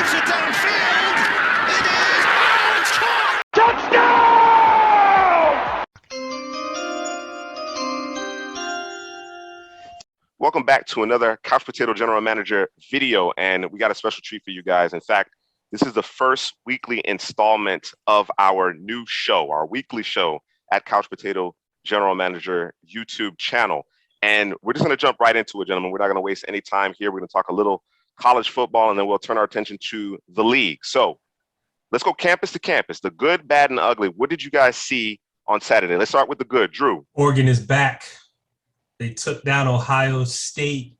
throws it downfield. It is. Oh, it's caught! Touchdown! Welcome back to another Couch Potato General Manager video, and we got a special treat for you guys. In fact, this is the first weekly installment of our new show, our weekly show at Couch Potato General Manager YouTube channel. And we're just going to jump right into it, gentlemen. We're not going to waste any time here. We're going to talk a little college football, and then we'll turn our attention to the league. So let's go campus to campus, the good, bad, and ugly. What did you guys see on Saturday? Let's start with the good. Drew. Oregon is back. They took down Ohio State.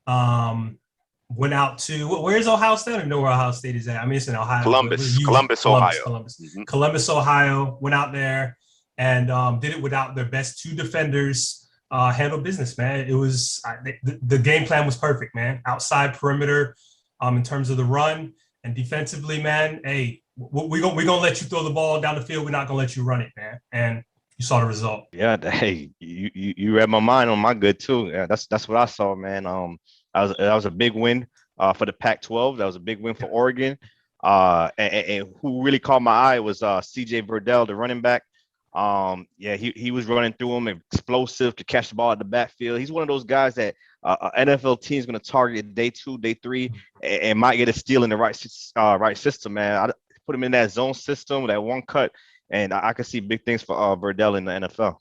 Went out to where's Ohio State? I don't know where Ohio State is at. I mean, it's in Ohio. Columbus, Ohio. Mm-hmm. Columbus, Ohio. Went out there and did it without their best two defenders. Handled business, man. It was the game plan was perfect, man. Outside perimeter, in terms of the run and defensively, man. Hey, we're gonna let you throw the ball down the field. We're not gonna let you run it, man. And you saw the result. Yeah, hey, you read my mind on my good too. Yeah, that's what I saw, man. That was a big win for the Pac-12. That was a big win for Oregon. And who really caught my eye was C.J. Verdell, the running back. He was running through him, explosive, could catch the ball at the backfield. He's one of those guys that NFL team is going to target day 2, day 3, and might get a steal in the right system, man. I put him in that zone system, that one cut, and I can see big things for Verdell in the NFL.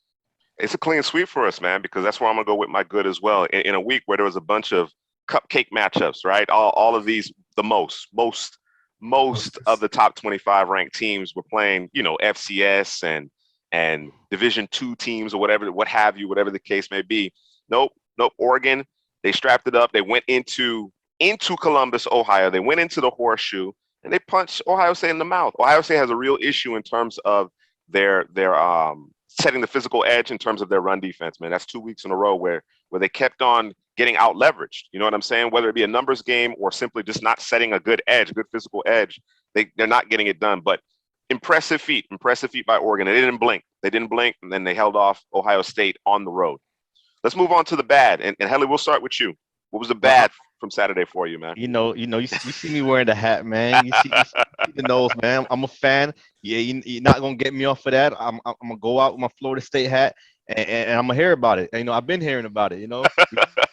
It's a clean sweep for us, man, because that's where I'm going to go with my good as well. In a week where there was a bunch of cupcake matchups, right? All of these, the most of the top 25 ranked teams were playing, FCS and Division II teams or whatever the case may be. Nope. Oregon, they strapped it up. They went into Columbus, Ohio. They went into the Horseshoe and they punched Ohio State in the mouth. Ohio State has a real issue in terms of their setting the physical edge in terms of their run defense, man. That's 2 weeks in a row where they kept on getting out leveraged. You know what I'm saying? Whether it be a numbers game or simply just not setting a good physical edge, they're not getting it done. But impressive feat by Oregon. They didn't blink, and then they held off Ohio State on the road. Let's move on to the bad. And Helly, we'll start with you. What was the bad from Saturday for you, man? You see me wearing the hat, man. You see the nose, man. I'm a fan. Yeah, you're not gonna get me off of that. I'm gonna go out with my Florida State hat, and I'm gonna hear about it. I've been hearing about it.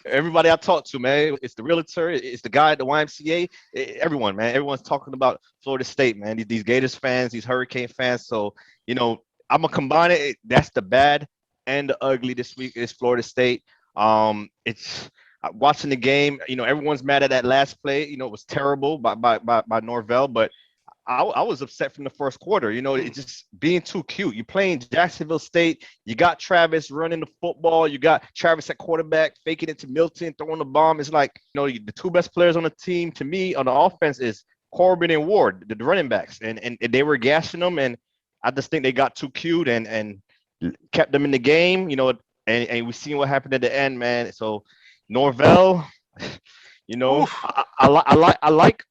Everybody I talk to, man. It's the realtor. It's the guy at the YMCA. Everyone, man. Everyone's talking about Florida State, man. These Gators fans, these Hurricane fans. So I'm gonna combine it. That's the bad and the ugly this week is Florida State. It's watching the game. Everyone's mad at that last play. It was terrible by Norvell, but I was upset from the first quarter. It's just being too cute. You're playing Jacksonville State. You got Travis running the football. You got Travis at quarterback, faking it to Milton, throwing the bomb. It's like, the two best players on the team to me on the offense is Corbin and Ward, the running backs. And they were gassing them. And I just think they got too cute and kept them in the game, and we seen what happened at the end, man. So Norvell, I like,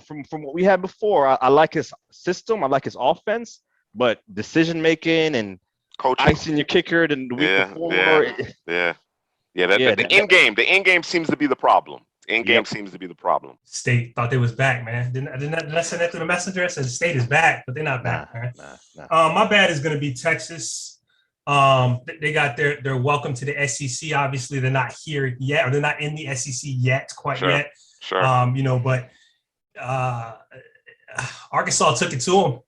from what we had before, I like his system. I like his offense, but decision-making and coaching, icing your kicker the week before. The end game seems to be the problem. Seems to be the problem. State thought they was back, man. Didn't I send that through the messenger? I said State is back, but they're not back, man. My bad is going to be Texas. They got their welcome to the SEC. Obviously, they're not here yet, or they're not in the SEC yet, yet. Sure. But Arkansas took it to them.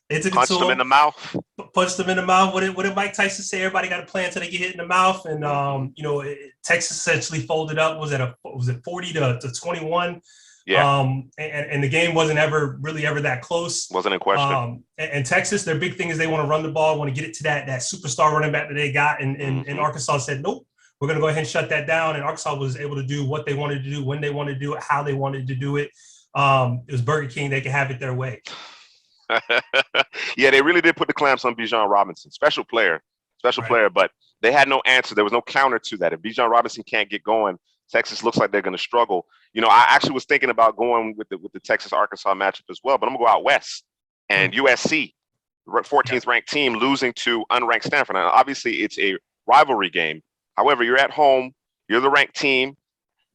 They took Punched it to them in the mouth. Punched them in the mouth. What did Mike Tyson say? Everybody got a plan until they get hit in the mouth. And Texas essentially folded up. Was it 40 to 21? Yeah. And the game wasn't ever that close. Wasn't in question. And Texas, their big thing is they want to run the ball, want to get it to that superstar running back that they got. And Arkansas said, nope, we're going to go ahead and shut that down. And Arkansas was able to do what they wanted to do, when they wanted to do it, how they wanted to do it. It was Burger King. They could have it their way. Yeah, they really did put the clamps on Bijan Robinson. Special player, but they had no answer. There was no counter to that. If Bijan Robinson can't get going, Texas looks like they're going to struggle. I actually was thinking about going with the Texas-Arkansas matchup as well, but I'm going to go out west. And USC, 14th ranked team, losing to unranked Stanford. Now, obviously, it's a rivalry game. However, you're at home, you're the ranked team,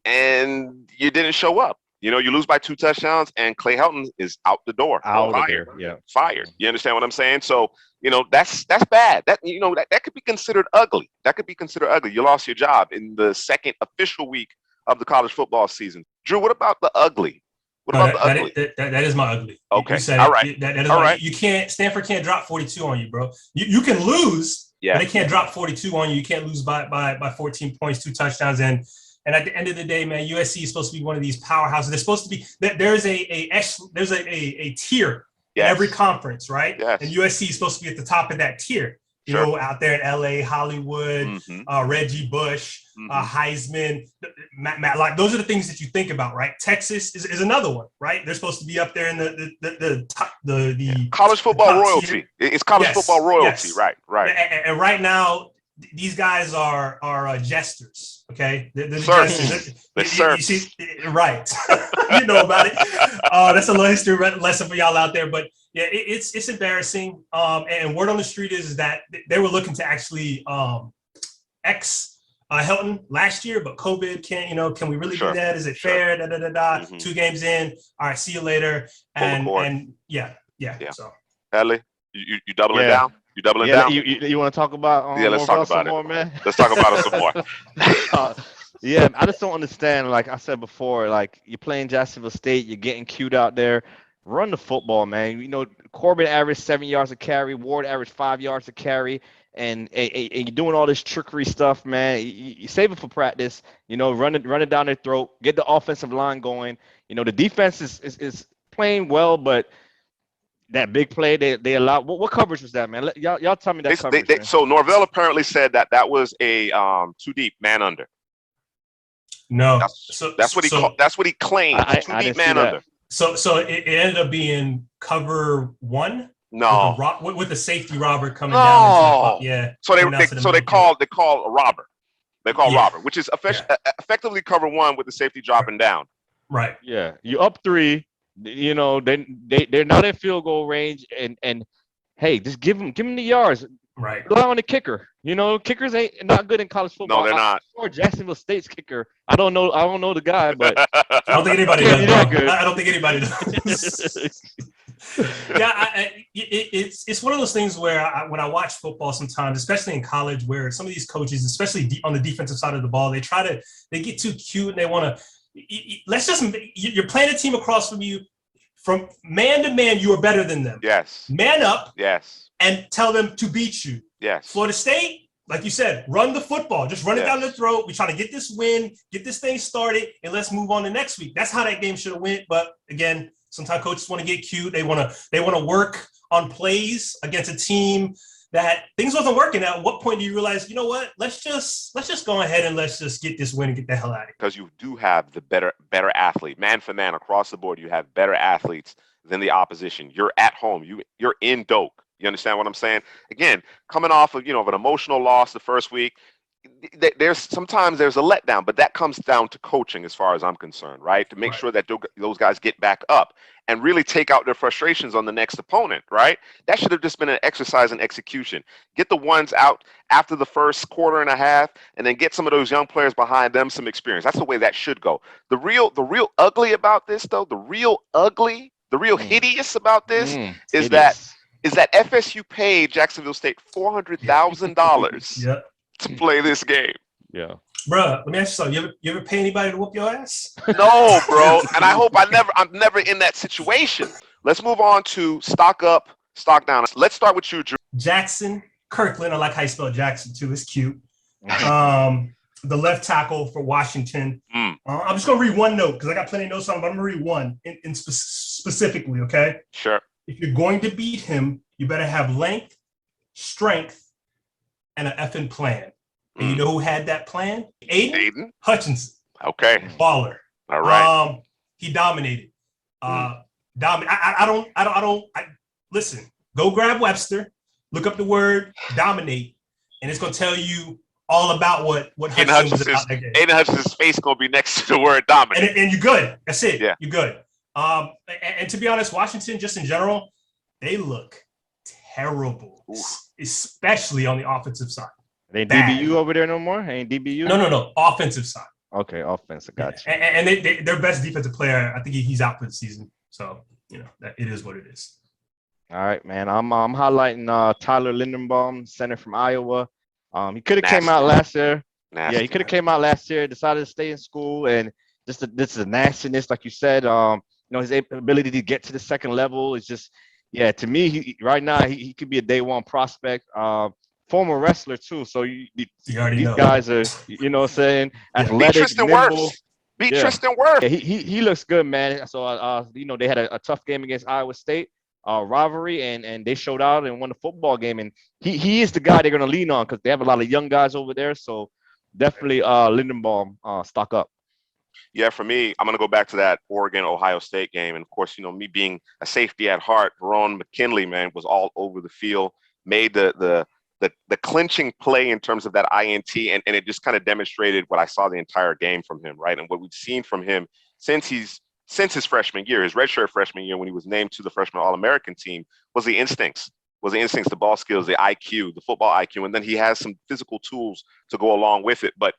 and you didn't show up. You know, you lose by 2 touchdowns, and Clay Helton is out the door. Fired. Fired. You understand what I'm saying? So, you know, that's bad. That, you know, that could be considered ugly. That could be considered ugly. You lost your job in the second official week of the college football season. Drew, what about the ugly? What about the ugly? That is my ugly. Okay. You said all right. That is all my, right. You can't. Stanford can't drop 42 on you, bro. You can lose, but they can't drop 42 on you. You can't lose by 14 points, 2 touchdowns, and at the end of the day, man, USC is supposed to be one of these powerhouses. They're supposed to be. There's a tier in every conference, right? Yes. And USC is supposed to be at the top of that tier. You know, out there in LA, Hollywood, Reggie Bush, Heisman, Matt, like those are the things that you think about, right? Texas is another one, right? They're supposed to be up there in the top, the college football royalty. Tier. It's college football royalty, right? And right now, these guys are jesters. Okay, they're jesters. You see, right? You know about it. That's a little history lesson for y'all out there, but. Yeah, it's embarrassing. And word on the street is that they were looking to actually ex Helton last year, but COVID can we really do that? Is it fair? 2 games in. All right, see you later. And yeah. So Ellie, you doubling down? You doubling down? You want to talk about let's talk about it, more, man. Let's talk about it some more. Yeah, I just don't understand. Like I said before, like you're playing Jacksonville State, you're getting cute out there. Run the football, man. You know, Corbin averaged 7 yards a carry. Ward averaged 5 yards a carry. And you're doing all this trickery stuff, man. You save it for practice. You know, run it down their throat. Get the offensive line going. You know, the defense is playing well, but that big play they allowed. What coverage was that, man? Y'all tell me that coverage. So Norvell apparently said that was a too deep man under. No, that's what he claimed. Too deep man under. So it ended up being cover 1. No, with the safety robber coming down. So they call a robber. They call robber, which is effectively cover 1 with the safety dropping down. Right. Yeah, you up 3. You know they're not in field goal range, and hey, just give them the yards. Right. Rely on the kicker. You know, kickers ain't not good in college football. No, they're not. Or Jacksonville State's kicker. I don't know the guy, but I don't think anybody does. I don't think anybody does. It's one of those things where when I watch football sometimes, especially in college, where some of these coaches, especially on the defensive side of the ball, they get too cute and they want to. You're playing a team across from you, from man to man. You are better than them. Yes. Man up. Yes. And tell them to beat you. Yes. Florida State, like you said, run the football. Just run it down their throat. We're trying to get this win, get this thing started, and let's move on to next week. That's how that game should have went. But again, sometimes coaches want to get cute. They want to work on plays against a team that things wasn't working. At what point do you realize, you know what? Let's just go ahead and let's just get this win and get the hell out of here. Because you do have the better athlete, man for man across the board. You have better athletes than the opposition. You're at home. You're in Doak. You understand what I'm saying? Again, coming off of an emotional loss the first week, sometimes there's a letdown, but that comes down to coaching as far as I'm concerned, right? To make sure that those guys get back up and really take out their frustrations on the next opponent, right? That should have just been an exercise in execution. Get the ones out after the first quarter and a half, and then get some of those young players behind them some experience. That's the way that should go. The real ugly about this, though, the real hideous about this is that FSU paid Jacksonville State $400,000 to play this game. Yeah. Bruh, let me ask you something. You ever pay anybody to whoop your ass? No, bro. And I hope I'm never in that situation. Let's move on to stock up, stock down. Let's start with you, Drew. Jackson Kirkland. I like how you spell Jackson too. It's cute. The left tackle for Washington. I'm just going to read one note because I got plenty of notes on it, but I'm going to read one in specifically, okay? Sure. If you're going to beat him, you better have length, strength, and an effing plan. And you know who had that plan? Aiden Hutchinson. Okay. Baller. All right. He dominated. Listen, go grab Webster, look up the word dominate, and it's going to tell you all about what Hutchinson was about that game. Aiden Hutchinson's face going to be next to the word dominate. And you're good. That's it. Yeah. You're good. And to be honest, Washington, just in general, they look terrible, especially on the offensive side. They ain't DBU over there no more? Ain't DBU? No. Offensive side. Okay, offense. I got you. And their best defensive player, I think he's out for the season. So, that it is what it is. All right, man. I'm highlighting Tyler Linderbaum, center from Iowa. He could have came out last year. Nasty. Yeah, he could have came out last year, decided to stay in school, and this is a nastiness, like you said. His ability to get to the second level is just, yeah. To me, right now, he could be a day one prospect. Former wrestler too, so You already these know. guys are, what I'm saying, Yeah. athletic, Tristan nimble. Wirfs. Beat Yeah. Tristan Wirfs. Yeah, he looks good, man. So they had a tough game against Iowa State, rivalry, and they showed out and won the football game. And he is the guy they're gonna lean on because they have a lot of young guys over there. So definitely Lindenbaum stock up. Yeah, for me, I'm going to go back to that Oregon-Ohio State game. And, of course, me being a safety at heart, Verone McKinley, man, was all over the field, made the clinching play in terms of that INT, and it just kind of demonstrated what I saw the entire game from him, right? And what we've seen from him since his freshman year, his redshirt freshman year when he was named to the freshman All-American team, was the instincts, the ball skills, the IQ, the football IQ, and then he has some physical tools to go along with it. But,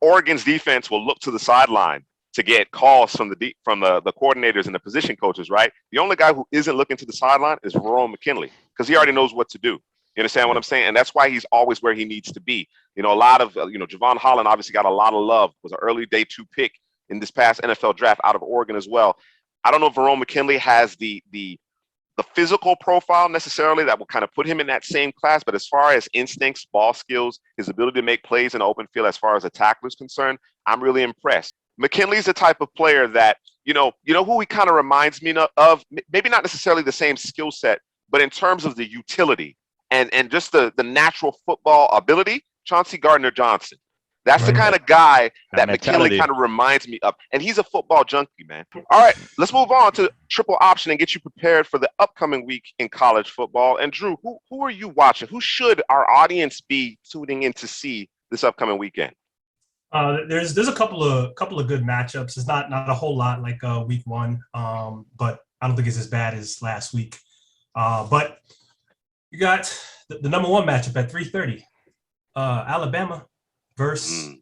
Oregon's defense will look to the sideline to get calls from the coordinators and the position coaches, right? The only guy who isn't looking to the sideline is Verone McKinley because he already knows what to do. You understand what I'm saying? And that's why he's always where he needs to be. A lot of, Javon Holland obviously got a lot of love, was an early day 2 pick in this past NFL draft out of Oregon as well. I don't know if Verone McKinley has the physical profile necessarily that will kind of put him in that same class, but as far as instincts, ball skills, his ability to make plays in the open field as far as a tackler is concerned, I'm really impressed. McKinley's the type of player that, who he kind of reminds me of, maybe not necessarily the same skill set, but in terms of the utility and just the natural football ability, Chauncey Gardner-Johnson. That's the kind of guy that McKinley kind of reminds me of. And he's a football junkie, man. All right, let's move on to triple option and get you prepared for the upcoming week in college football. And Drew, who are you watching? Who should our audience be tuning in to see this upcoming weekend? There's a couple of good matchups. It's not a whole lot like week one, but I don't think it's as bad as last week. But you got the number one matchup at 3:30, Alabama versus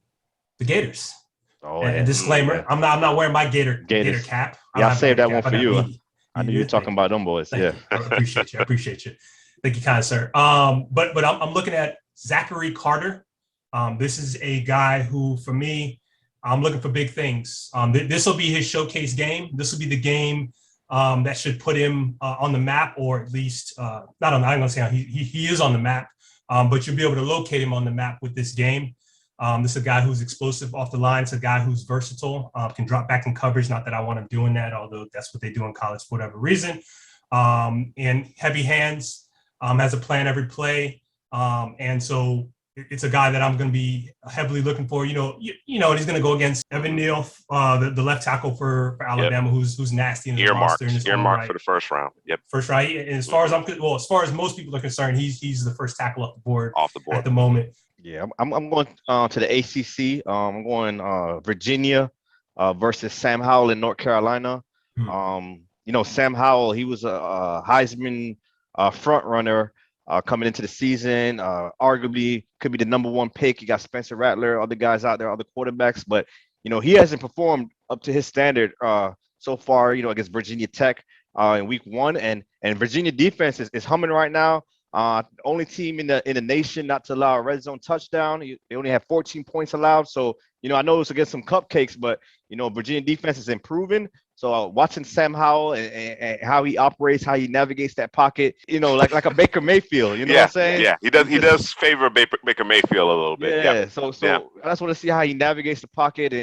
the Gators. And disclaimer: I'm not wearing my Gator cap. Yeah, I'll save that one for you. I knew you were talking about them boys. Yeah, I appreciate you. Thank you, kind sir. But I'm looking at Zachary Carter. This is a guy who, for me, I'm looking for big things. This will be his showcase game. This will be the game that should put him on the map, or at least not on. I'm going to say he is on the map, but you'll be able to locate him on the map with this game. This is a guy who's explosive off the line. It's a guy who's versatile, can drop back in coverage. Not that I want him doing that, although that's what they do in college for whatever reason. And heavy hands, has a plan every play, and so it's a guy that I'm going to be heavily looking for. And he's going to go against Evan Neal, the left tackle for Alabama, who's nasty in his roster. Earmarked for the first round. Yep. First round. And as far as most people are concerned, he's the first tackle off the board at the moment. Yeah, I'm going to the ACC. I'm going Virginia versus Sam Howell in North Carolina. Sam Howell, he was a Heisman front runner coming into the season. Arguably could be the number one pick. You got Spencer Rattler, other guys out there, other quarterbacks, but he hasn't performed up to his standard so far. Against Virginia Tech in week one, and Virginia defense is humming right now. Only team in the nation not to allow a red zone touchdown. They only have 14 points allowed. So, I know it's against some cupcakes, but, Virginia defense is improving. So watching Sam Howell and how he operates, how he navigates that pocket, like a Baker Mayfield, what I'm saying? Yeah, he does favor Baker Mayfield a little bit. Yeah. So I just want to see how he navigates the pocket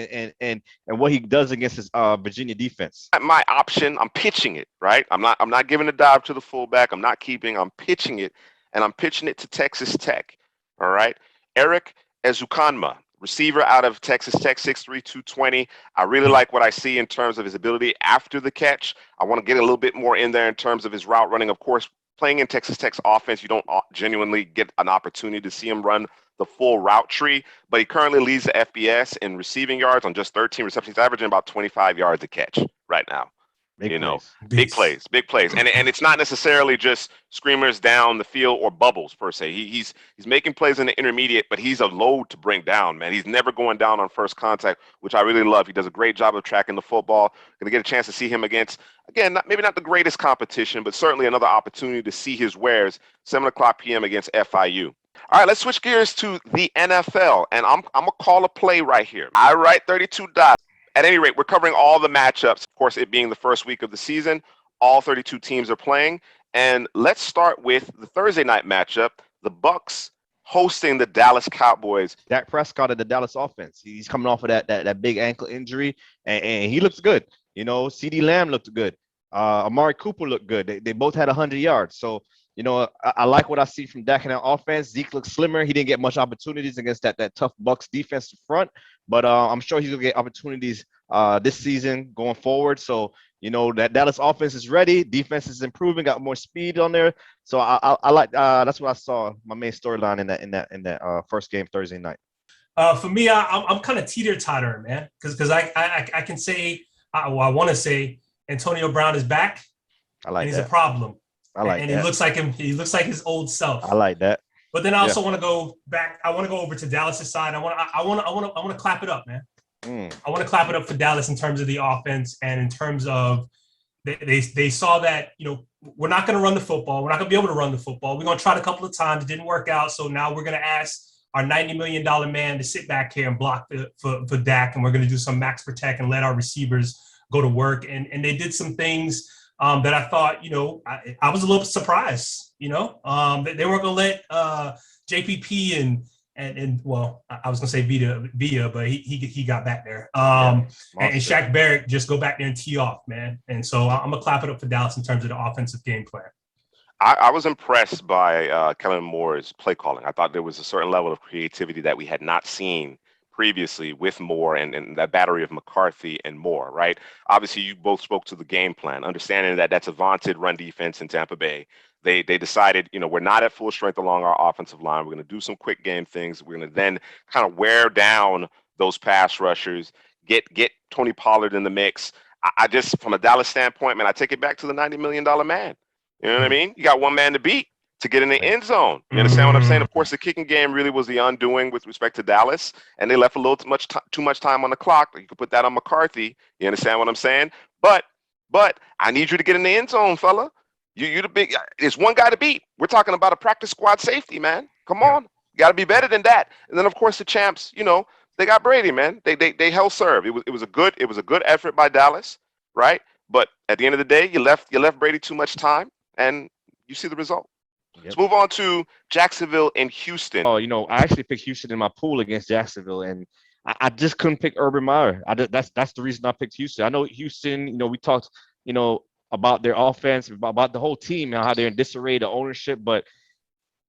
and what he does against his Virginia defense. My option, I'm pitching it, right? I'm not giving a dive to the fullback. I'm pitching it, and I'm pitching it to Texas Tech. All right. Eric Ezukanma, receiver out of Texas Tech, 6'3", 220. I really like what I see in terms of his ability after the catch. I want to get a little bit more in there in terms of his route running. Of course, playing in Texas Tech's offense, you don't genuinely get an opportunity to see him run the full route tree, but he currently leads the FBS in receiving yards on just 13 receptions, averaging about 25 yards a catch right now. Big plays. Big plays, and it's not necessarily just screamers down the field or bubbles per se. He's making plays in the intermediate, but he's a load to bring down, man. He's never going down on first contact, which I really love. He does a great job of tracking the football. Going to get a chance to see him against, again, maybe not the greatest competition, but certainly another opportunity to see his wares. 7:00 p.m. against FIU. All right, let's switch gears to the NFL, and I'm gonna call a play right here. I write 32 dots. At any rate, we're covering all the matchups. Of course, it being the first week of the season, all 32 teams are playing. And let's start with the Thursday night matchup, the Bucs hosting the Dallas Cowboys. Dak Prescott of the Dallas offense. He's coming off of that big ankle injury, and he looks good. CeeDee Lamb looked good. Amari Cooper looked good. They both had 100 yards. So, I like what I see from Dak in that offense. Zeke looks slimmer. He didn't get much opportunities against that tough Bucs defensive front, but I'm sure he's gonna get opportunities this season going forward. So that Dallas offense is ready. Defense is improving. Got more speed on there. So I like that's what I saw my main storyline in that first game Thursday night. For me, I'm kind of teeter-totter, man, because I can say I want to say Antonio Brown is back. I like and that. he's a problem. And he looks like him. He looks like his old self. I like that. But then I also want to go back. I want to go over to Dallas's side. I want to clap it up, man. I want to clap it up for Dallas in terms of the offense and in terms of they saw that we're not going to run the football. We're not going to be able to run the football. We're going to try it a couple of times. It didn't work out. So now we're going to ask our $90 million man to sit back here and block for Dak, and we're going to do some max protect and let our receivers go to work. And they did some things that I thought, I was a little surprised, they weren't going to let JPP and well, I was going to say Villa, but he got back there. And Shaq Barrett just go back there and tee off, man. And so I'm going to clap it up for Dallas in terms of the offensive game plan. I was impressed by Kellen Moore's play calling. I thought there was a certain level of creativity that we had not seen previously with Moore and that battery of McCarthy and Moore, right? Obviously, you both spoke to the game plan, understanding that that's a vaunted run defense in Tampa Bay. They decided, we're not at full strength along our offensive line. We're going to do some quick game things. We're going to then kind of wear down those pass rushers, get Tony Pollard in the mix. I just, from a Dallas standpoint, man, I take it back to the $90 million man. You know what I mean? You got one man to beat to get in the end zone. You understand what I'm saying? Of course, the kicking game really was the undoing with respect to Dallas, and they left a little too much time on the clock. You could put that on McCarthy. You understand what I'm saying? But I need you to get in the end zone, fella. You the big. There's one guy to beat. We're talking about a practice squad safety, man. Come on, you got to be better than that. And then of course the champs, they got Brady, man. They held serve. It was a good effort by Dallas, right? But at the end of the day, you left Brady too much time, and you see the result. Yep. Let's move on to Jacksonville and Houston. Oh, I actually picked Houston in my pool against Jacksonville, and I just couldn't pick Urban Meyer. That's the reason I picked Houston. I know Houston, we talked, about their offense, about the whole team, how they're in disarray, the ownership, but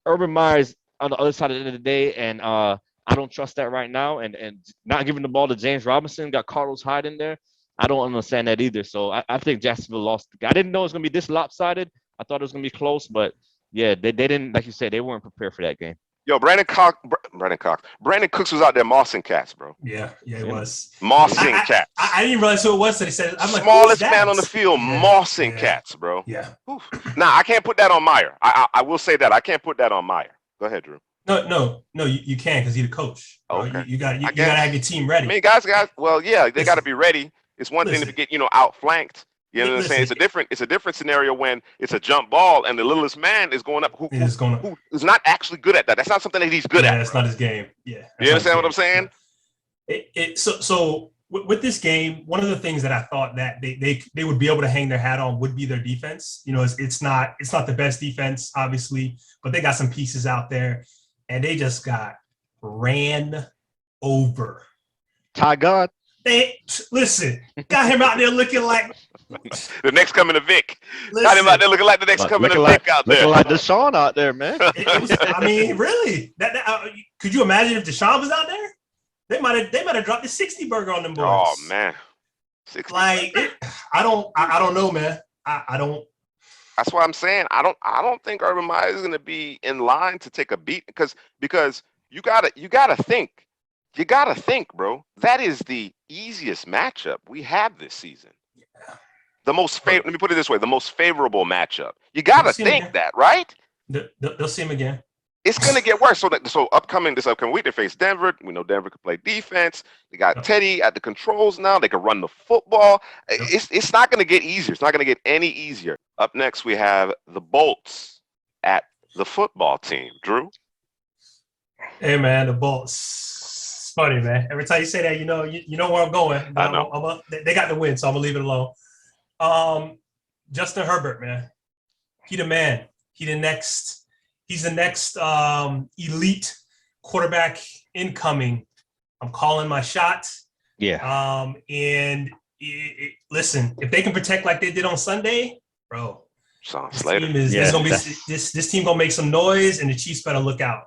Urban Meyer's on the other side of the day, and I don't trust that right now, and not giving the ball to James Robinson, got Carlos Hyde in there. I don't understand that either. So I think Jacksonville lost. I didn't know it was going to be this lopsided. I thought it was going to be close, but yeah, they didn't, like you said, they weren't prepared for that game. Yo, Brandon Cooks was out there mossing cats, bro. Yeah, it was. Mossing cats. I didn't realize who it was, so they said, I'm like, smallest man on the field, mossing cats, bro. Yeah. Nah, I can't put that on Meyer. I will say that. I can't put that on Meyer. Go ahead, Drew. No, you can because you're the coach. Okay. You got to have your team ready. I mean, guys, well, yeah, they got to be ready. It's one thing to get, outflanked. You know what I'm saying? It's a different scenario when it's a jump ball and the littlest man is going up who is not actually good at that. That's not something that he's good at. That's not his game. Yeah. You understand what I'm saying? So with this game, one of the things that I thought that they would be able to hang their hat on would be their defense. It's not the best defense, obviously, but they got some pieces out there, and they just got ran over. Ty God. Got him out there looking like the next coming to Vic. Got him out there looking like the next coming to Vic out there. Looking like Deshaun out there, man. Really? Could you imagine if Deshaun was out there? They might have dropped the 60 burger on them boys. Oh man, 60. I don't know, man. I don't. That's why I'm saying I don't think Urban Meyer is going to be in line to take a beat because you gotta think. You got to think, bro. That is the easiest matchup we have this season. Yeah. let me put it this way, the most favorable matchup. You got to think that, right? They'll see him again. It's going to get worse. So this upcoming week, they face Denver. We know Denver can play defense. They got Teddy at the controls now. They can run the football. It's not going to get easier. It's not going to get any easier. Up next, we have the Bolts at the football team. Drew? Hey, man, the Bolts. It's funny, man. Every time you say that, you know where I'm going. I know. They got the win, so I'm going to leave it alone. Justin Herbert, man. He the man. He's the next elite quarterback incoming. I'm calling my shot. Yeah. Listen, if they can protect like they did on Sunday, bro, this team gonna make some noise, and the Chiefs better look out.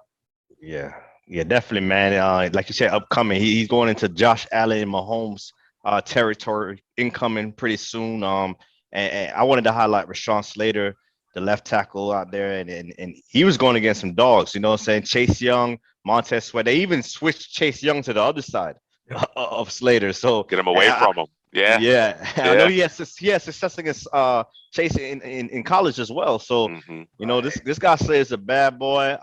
Yeah, definitely, man. Like you said, upcoming. He's going into Josh Allen and Mahomes territory, incoming pretty soon. And I wanted to highlight Rashawn Slater, the left tackle out there, and he was going against some dogs, you know what I'm saying? Chase Young, Montez Sweat. They even switched Chase Young to the other side of Slater. So get him away from him. Yeah. I know he has success against Chase in college as well. So this guy Slater's a bad boy.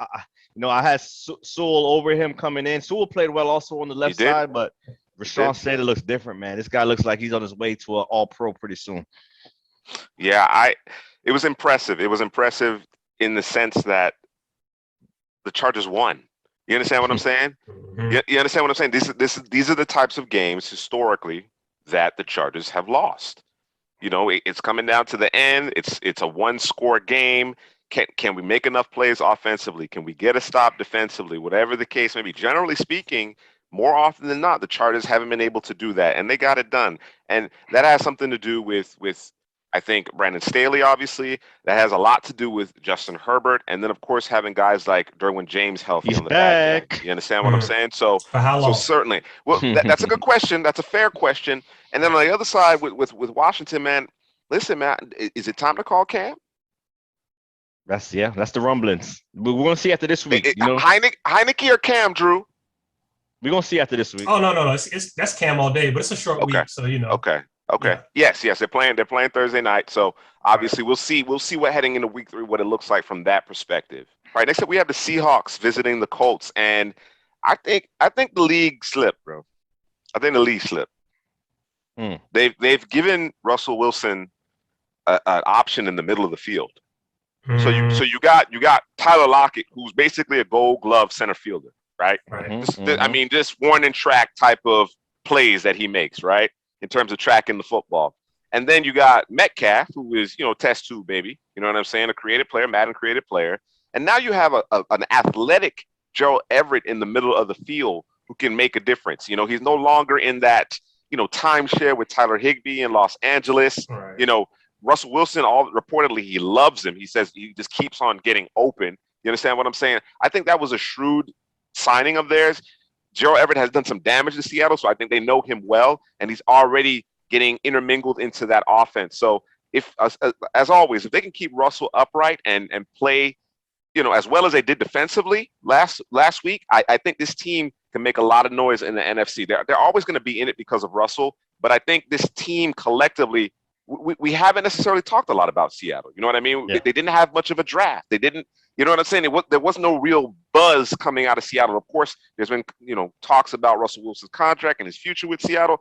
I had Sewell over him coming in. Sewell played well also on the left side, but Rashawn Slater looks different, man. This guy looks like he's on his way to an All-Pro pretty soon. Yeah, it was impressive. It was impressive in the sense that the Chargers won. You understand what I'm saying? You understand what I'm saying? These are the types of games historically that the Chargers have lost. It's coming down to the end. It's a one-score game. Can we make enough plays offensively? Can we get a stop defensively? Whatever the case may be. Generally speaking, more often than not, the Chargers haven't been able to do that, and they got it done. And that has something to do with I think Brandon Staley, obviously. That has a lot to do with Justin Herbert, and then of course having guys like Derwin James healthy on the back end. You understand what I'm saying? So, for how long? So certainly. Well, that's a good question. That's a fair question. And then on the other side with Washington, man, listen, man, is it time to call Cam? That's the rumblings. We're gonna see after this week. Heineke or Cam, Drew? We're gonna see after this week. Oh no, that's Cam all day, but it's a short week, so Okay. Yeah. Yes, they're playing Thursday night. So obviously we'll see what heading into week 3, what it looks like from that perspective. All right, next up we have the Seahawks visiting the Colts, and I think the league slipped, bro. I think the league slipped. They've given Russell Wilson an option in the middle of the field. So you got Tyler Lockett, who's basically a Gold Glove center fielder, right? Just warning track type of plays that he makes, right? In terms of tracking the football. And then you got Metcalf, who is, test tube, baby. You know what I'm saying? A creative player, Madden creative player. And now you have an athletic Gerald Everett in the middle of the field who can make a difference. He's no longer in that, timeshare with Tyler Higbee in Los Angeles. Right. Russell Wilson, reportedly, he loves him. He says he just keeps on getting open. You understand what I'm saying? I think that was a shrewd signing of theirs. Gerald Everett has done some damage to Seattle, so I think they know him well, and he's already getting intermingled into that offense. So if, as always, if they can keep Russell upright and play, as well as they did defensively last week, I think this team can make a lot of noise in the NFC. They're always going to be in it because of Russell, but I think this team collectively, we haven't necessarily talked a lot about Seattle. You know what I mean? Yeah. They didn't have much of a draft. They didn't. You know what I'm saying? There was no real buzz coming out of Seattle. Of course, there's been talks about Russell Wilson's contract and his future with Seattle.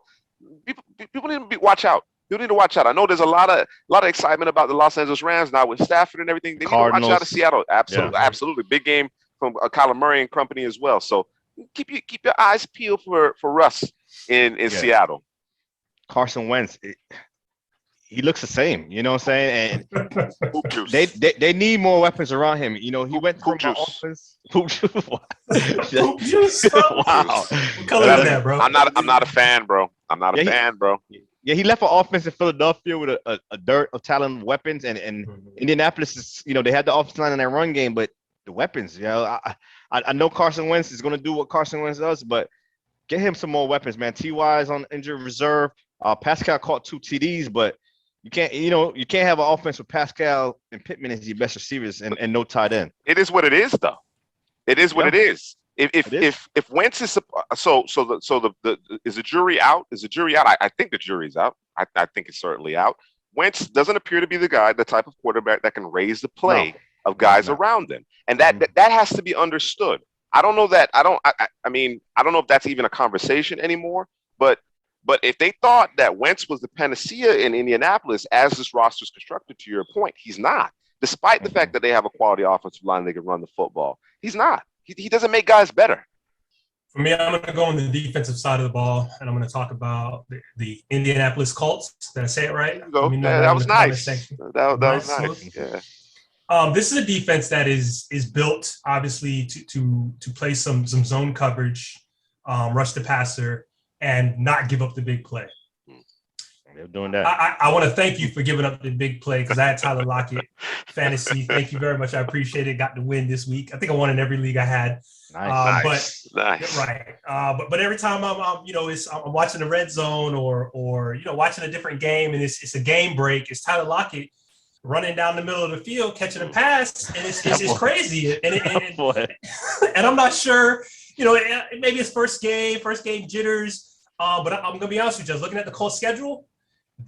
People need to watch out. People need to watch out. I know there's a lot of excitement about the Los Angeles Rams now with Stafford and everything. They need to watch out of Seattle. Absolutely. Big game from Kyler Murray and company as well. So keep your eyes peeled for Russ in Seattle. Carson Wentz. He looks the same, you know what I'm saying? And they need more weapons around him. He went through my offense. Poop juice. Wow. What color is that, bro? I'm not a fan, bro. I'm not a fan, bro. Yeah, he left an offense in Philadelphia with a dearth of talent weapons, and Indianapolis is, they had the offensive line in their run game, but the weapons, I know Carson Wentz is going to do what Carson Wentz does, but get him some more weapons, man. T.Y. is on injured reserve. Pascal caught 2 TDs, but you can't have an offense with Pascal and Pittman as your best receivers and no tight end. It is what it is, though. It is what it is. If Wentz is is the jury out? Is the jury out? I think the jury's out. I think it's certainly out. Wentz doesn't appear to be the type of quarterback that can raise the play of guys around them, and that has to be understood. I don't know that. I mean, I don't know if that's even a conversation anymore. But if they thought that Wentz was the panacea in Indianapolis as this roster is constructed, to your point, he's not. Despite the fact that they have a quality offensive line, they can run the football. He's not. He doesn't make guys better. For me, I'm going to go on the defensive side of the ball, and I'm going to talk about the Indianapolis Colts. Did I say it right? That was nice. That was nice. Yeah. This is a defense that is built, obviously, to play some zone coverage, rush the passer, and not give up the big play. They're doing that. I want to thank you for giving up the big play because I had Tyler Lockett fantasy. Thank you very much. I appreciate it. Got the win this week. I think I won in every league I had. Nice. Right. But every time I'm watching the red zone or watching a different game and it's a game break, it's Tyler Lockett running down the middle of the field, catching a pass, and it's crazy. And I'm not sure, maybe it's first game jitters. But I'm gonna be honest with you, I was looking at the Colts schedule.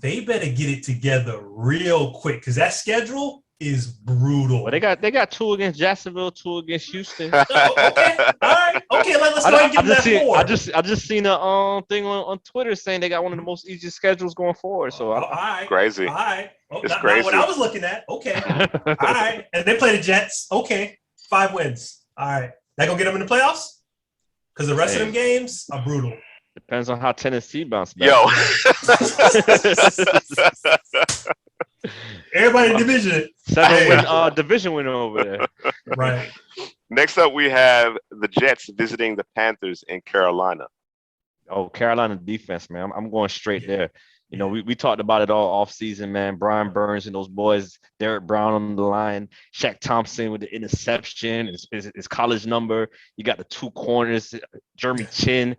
They better get it together real quick because that schedule is brutal. Well, they got 2 against Jacksonville, 2 against Houston. Okay, all right, okay. Let's go ahead and give them that 4. I just seen a thing on Twitter saying they got one of the most easiest schedules going forward. So all right, crazy. All right, it's not crazy. what I was looking at. Okay, all right, and they play the Jets. Okay, 5 wins. All right, that gonna get them in the playoffs because the rest of them games are brutal. Depends on how Tennessee bounce back. Yo. Everybody in division. 7 division winner over there. Right. Next up, we have the Jets visiting the Panthers in Carolina. Oh, Carolina defense, man. I'm going straight there. We talked about it all offseason, man. Brian Burns and those boys, Derek Brown on the line, Shaq Thompson with the interception, his college number. You got the 2 corners, Jeremy Chin.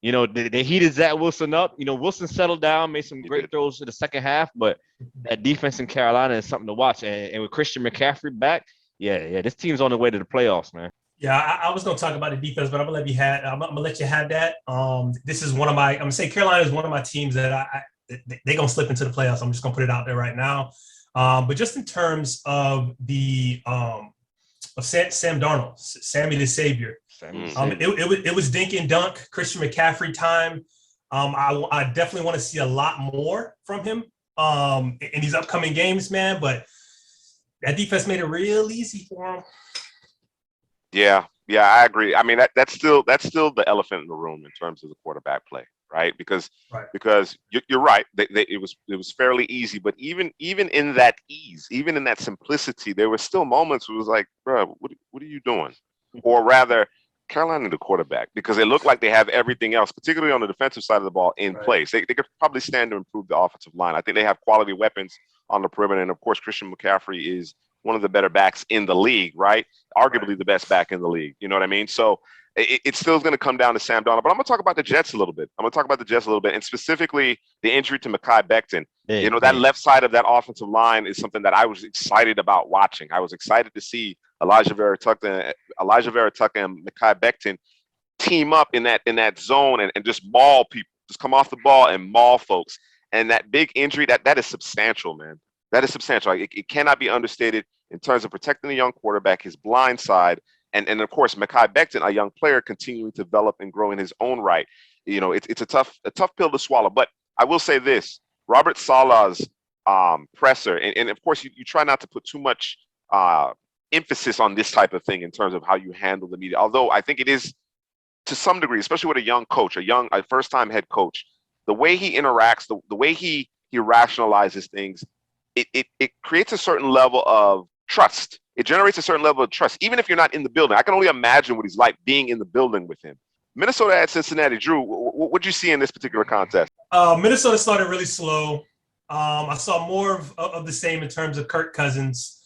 They heated Zach Wilson up. Wilson settled down, made some great throws in the second half, but that defense in Carolina is something to watch. And with Christian McCaffrey back, this team's on the way to the playoffs, man. Yeah, I was going to talk about the defense, but I'm going to let you have that. This is I'm going to say Carolina is one of my teams that they're going to slip into the playoffs. I'm just going to put it out there right now. But just in terms of of Sam Darnold, Sammy the Savior. It was dink and dunk, Christian McCaffrey time. I definitely want to see a lot more from him in these upcoming games, man. But that defense made it real easy for him. Yeah, I agree. I mean, that's still the elephant in the room in terms of the quarterback play, right? Because you're right. It was fairly easy, but even in that ease, even in that simplicity, there were still moments where it was like, bro, what are you doing? Or rather, Carolina the quarterback, because they look like they have everything else, particularly on the defensive side of the ball, in place. They could probably stand to improve the offensive line. I think they have quality weapons on the perimeter, and of course, Christian McCaffrey is one of the better backs in the league, right? Arguably the best back in the league. You know what I mean? So it's still going to come down to Sam Darnold. But I'm going to talk about the Jets a little bit. And specifically the injury to Mekhi Becton. That left side of that offensive line is something that I was excited about watching. I was excited to see Elijah Vera Tucker and Mekhi Becton team up in that zone and just maul people, just come off the ball and maul folks. And that big injury, that is substantial, man. That is substantial. It cannot be understated in terms of protecting the young quarterback, his blind side, and of course, Mekhi Becton, a young player continuing to develop and grow in his own right. It's a tough pill to swallow. But I will say this: Robert Saleh's presser, and of course, you try not to put too much emphasis on this type of thing in terms of how you handle the media. Although I think it is to some degree, especially with a young coach, a first-time head coach, the way he interacts, the way he rationalizes things, it creates a certain level of trust. It generates a certain level of trust, even if you're not in the building. I can only imagine what he's like being in the building with him. Minnesota at Cincinnati. Drew, what did you see in this particular contest? Minnesota started really slow. I saw more of the same in terms of Kirk Cousins.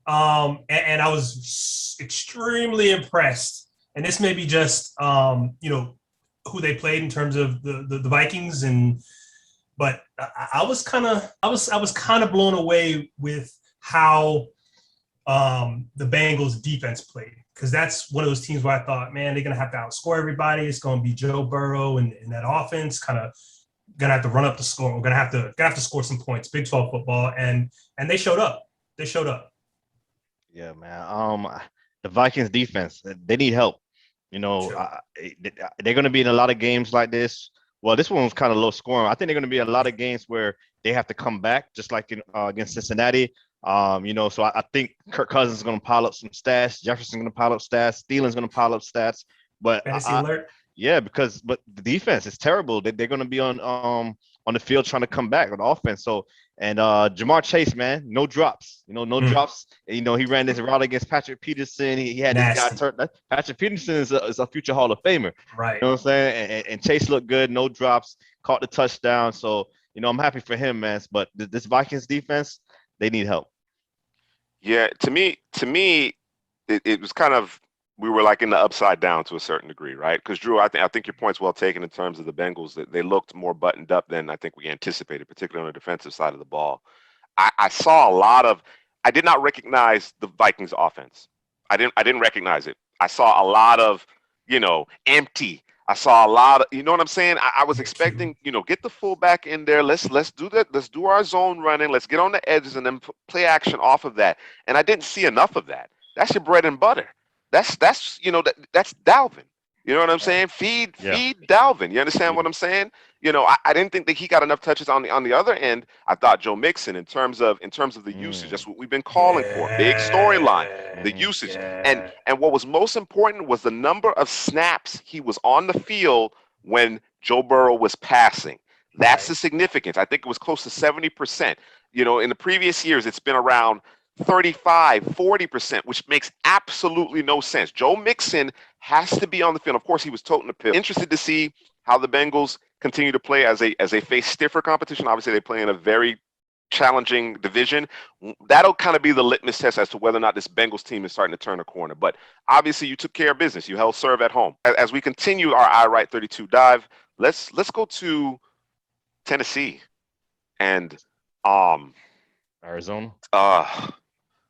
And I was extremely impressed. And this may be just, who they played in terms of the Vikings. But I was kind of blown away with how the Bengals defense played, because that's one of those teams where I thought, man, they're going to have to outscore everybody. It's going to be Joe Burrow and that offense kind of gonna have to run up the score. We're gonna have to score some points. Big 12 football, and they showed up. They showed up. Yeah, man. The Vikings defense, they need help. You know, Sure. they're going to be in a lot of games like this. Well, this one was kind of low scoring. I think they're going to be in a lot of games where they have to come back, just like against Cincinnati. You know, so I think Kirk Cousins is going to pile up some stats. Jefferson's going to pile up stats. Thielen's going to pile up stats. But Fantasy alert. yeah, but the defense is terrible. They're going to be on the field trying to come back on offense. So and Jamar Chase, man, no drops. You know, no drops. You know, he ran this route against Patrick Peterson. He had this guy turn. Patrick Peterson is a future Hall of Famer. Right. You know what I'm saying? And Chase looked good, no drops, caught the touchdown. So you know, I'm happy for him, man. But this Vikings defense, they need help. Yeah, to me, it was kind of, we were like in the upside down to a certain degree, right? Because Drew, I think your point's well taken in terms of the Bengals. That they looked more buttoned up than I think we anticipated, particularly on the defensive side of the ball. I saw a lot of. I did not recognize the Vikings offense. I didn't recognize it. I saw a lot of, empty. I saw a lot of, you know what I'm saying? I was expecting, get the fullback in there. Let's do that. Let's do our zone running. Let's get on the edges and then play action off of that. And I didn't see enough of that. That's your bread and butter. That's Dalvin. You know what I'm saying? Feed Dalvin. You understand what I'm saying? I didn't think that he got enough touches on the other end. I thought Joe Mixon, in terms of the usage, that's what we've been calling for. Big storyline, the usage. And what was most important was the number of snaps he was on the field when Joe Burrow was passing. That's the significance. I think it was close to 70%. In the previous years, it's been around 35, 40%, which makes absolutely no sense. Joe Mixon has to be on the field. Of course, he was toting the pill. Interested to see how the Bengals continue to play as they face stiffer competition. Obviously, they play in a very challenging division. That'll kind of be the litmus test as to whether or not this Bengals team is starting to turn a corner. But obviously, you took care of business. You held serve at home. As we continue our I Write 32 dive, let's go to Tennessee and Arizona.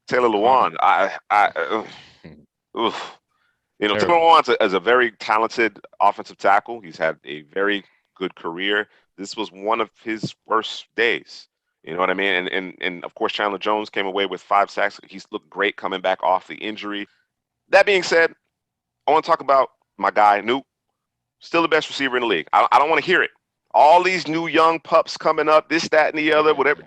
Taylor Lewan. Taylor Lewan is a very talented offensive tackle. He's had a very good career. This was one of his worst days. You know what I mean? And of course, Chandler Jones came away with 5 sacks. He's looked great coming back off the injury. That being said, I want to talk about my guy, Nuke. Still the best receiver in the league. I don't want to hear it. All these new young pups coming up, this, that, and the other, whatever.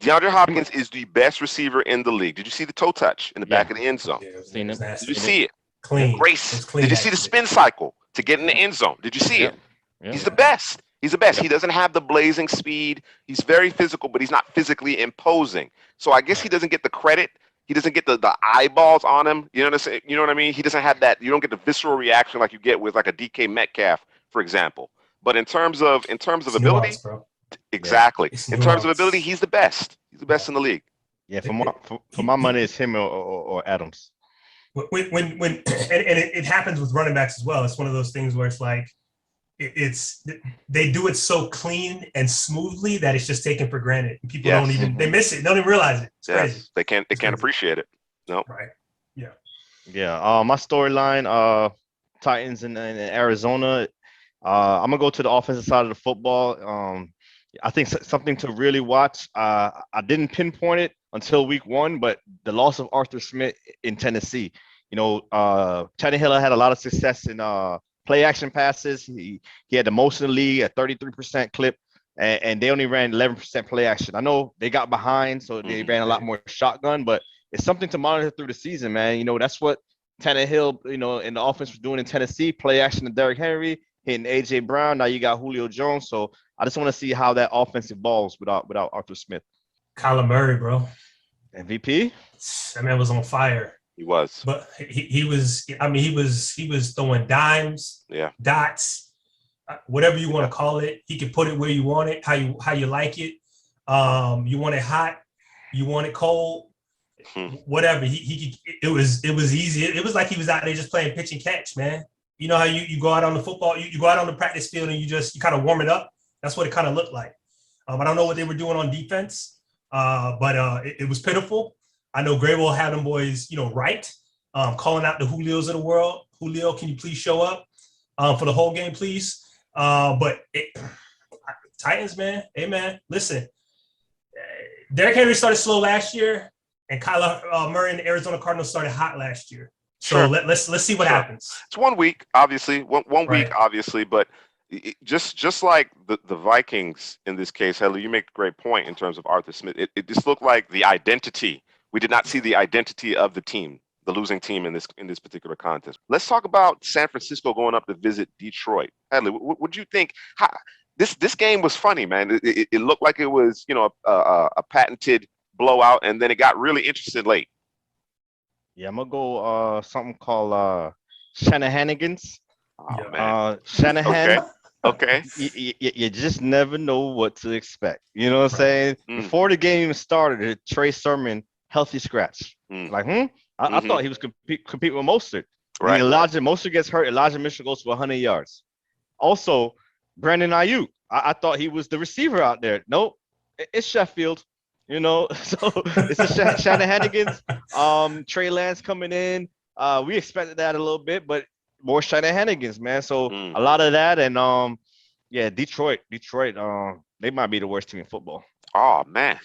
DeAndre Hopkins is the best receiver in the league. Did you see the toe touch in the back of the end zone? Yeah, Did you see it? Clean. Grace. Clean, did you see the spin cycle to get in the end zone? Did you see it? He's the best. He's the best. He doesn't have the blazing speed. He's very physical, but he's not physically imposing. So I guess he doesn't get the credit. He doesn't get the eyeballs on him. You know what I'm saying? You know what I mean? He doesn't have that. You don't get the visceral reaction like you get with like a DK Metcalf, for example. But in terms of ability, nuance, bro. Exactly. In terms of ability, he's the best. He's the best in the league. Yeah, for my money, it's him or Adams. When it happens with running backs as well. It's one of those things where it's like they do it so clean and smoothly that it's just taken for granted. And people don't even they miss it. They don't even realize it. It's crazy. They can't appreciate it. No. Right. Yeah. Yeah. My storyline, Titans in Arizona. I'm gonna go to the offensive side of the football. I think something to really watch. I didn't pinpoint it until week 1, but the loss of Arthur Smith in Tennessee. Tannehill had a lot of success in play action passes. He had the most in the league at 33% clip, and they only ran 11% play action. I know they got behind, so they ran a lot more shotgun, but it's something to monitor through the season, man. That's what Tannehill, in the offense was doing in Tennessee. Play action to Derek Henry, hitting A.J. Brown. Now you got Julio Jones. So I just want to see how that offense evolves without Arthur Smith. Kyler Murray, bro. MVP? That man was on fire. He was. But he was throwing dimes, dots, whatever you want to call it. He could put it where you want it, how you like it. You want it hot, you want it cold, whatever. It was easy. It was like he was out there just playing pitch and catch, man. You know how you go out on the football, you go out on the practice field and you kind of warm it up. That's what it kind of looked like. I don't know what they were doing on defense, but it was pitiful. I know Grable had them boys, right, calling out the Julios of the world. Julio, can you please show up for the whole game, please? But Titans, man. Hey, man, listen. Derek Henry started slow last year, and Kyler Murray and the Arizona Cardinals started hot last year. So Sure. let's see what happens. It's 1 week, obviously. One Right. week, obviously, but just like the Vikings in this case, Heather, you make a great point in terms of Arthur Smith. It just looked like the identity. We did not see the identity of the team, the losing team in this particular contest. Let's talk about San Francisco going up to visit Detroit. Heather, what do you think? This game was funny, man. It looked like it was, a patented blowout, and then it got really interesting late. Yeah, I'm gonna go something called Shanahanigans. Oh, man. Shanahan. Okay. You just never know what to expect. You know what I'm saying? Before the game even started, Trey Sermon healthy scratch. Like, I thought he was compete with Mostert. Right. Elijah Mostert gets hurt. Elijah Mitchell goes for 100 yards. Also, Brandon Ayuk. I thought he was the receiver out there. Nope, it's Sheffield. So it's a Shanahanigans. Trey Lance coming in. We expected that a little bit, but more Shanahanigans, man. So a lot of that, and Detroit. They might be the worst team in football. Oh, man.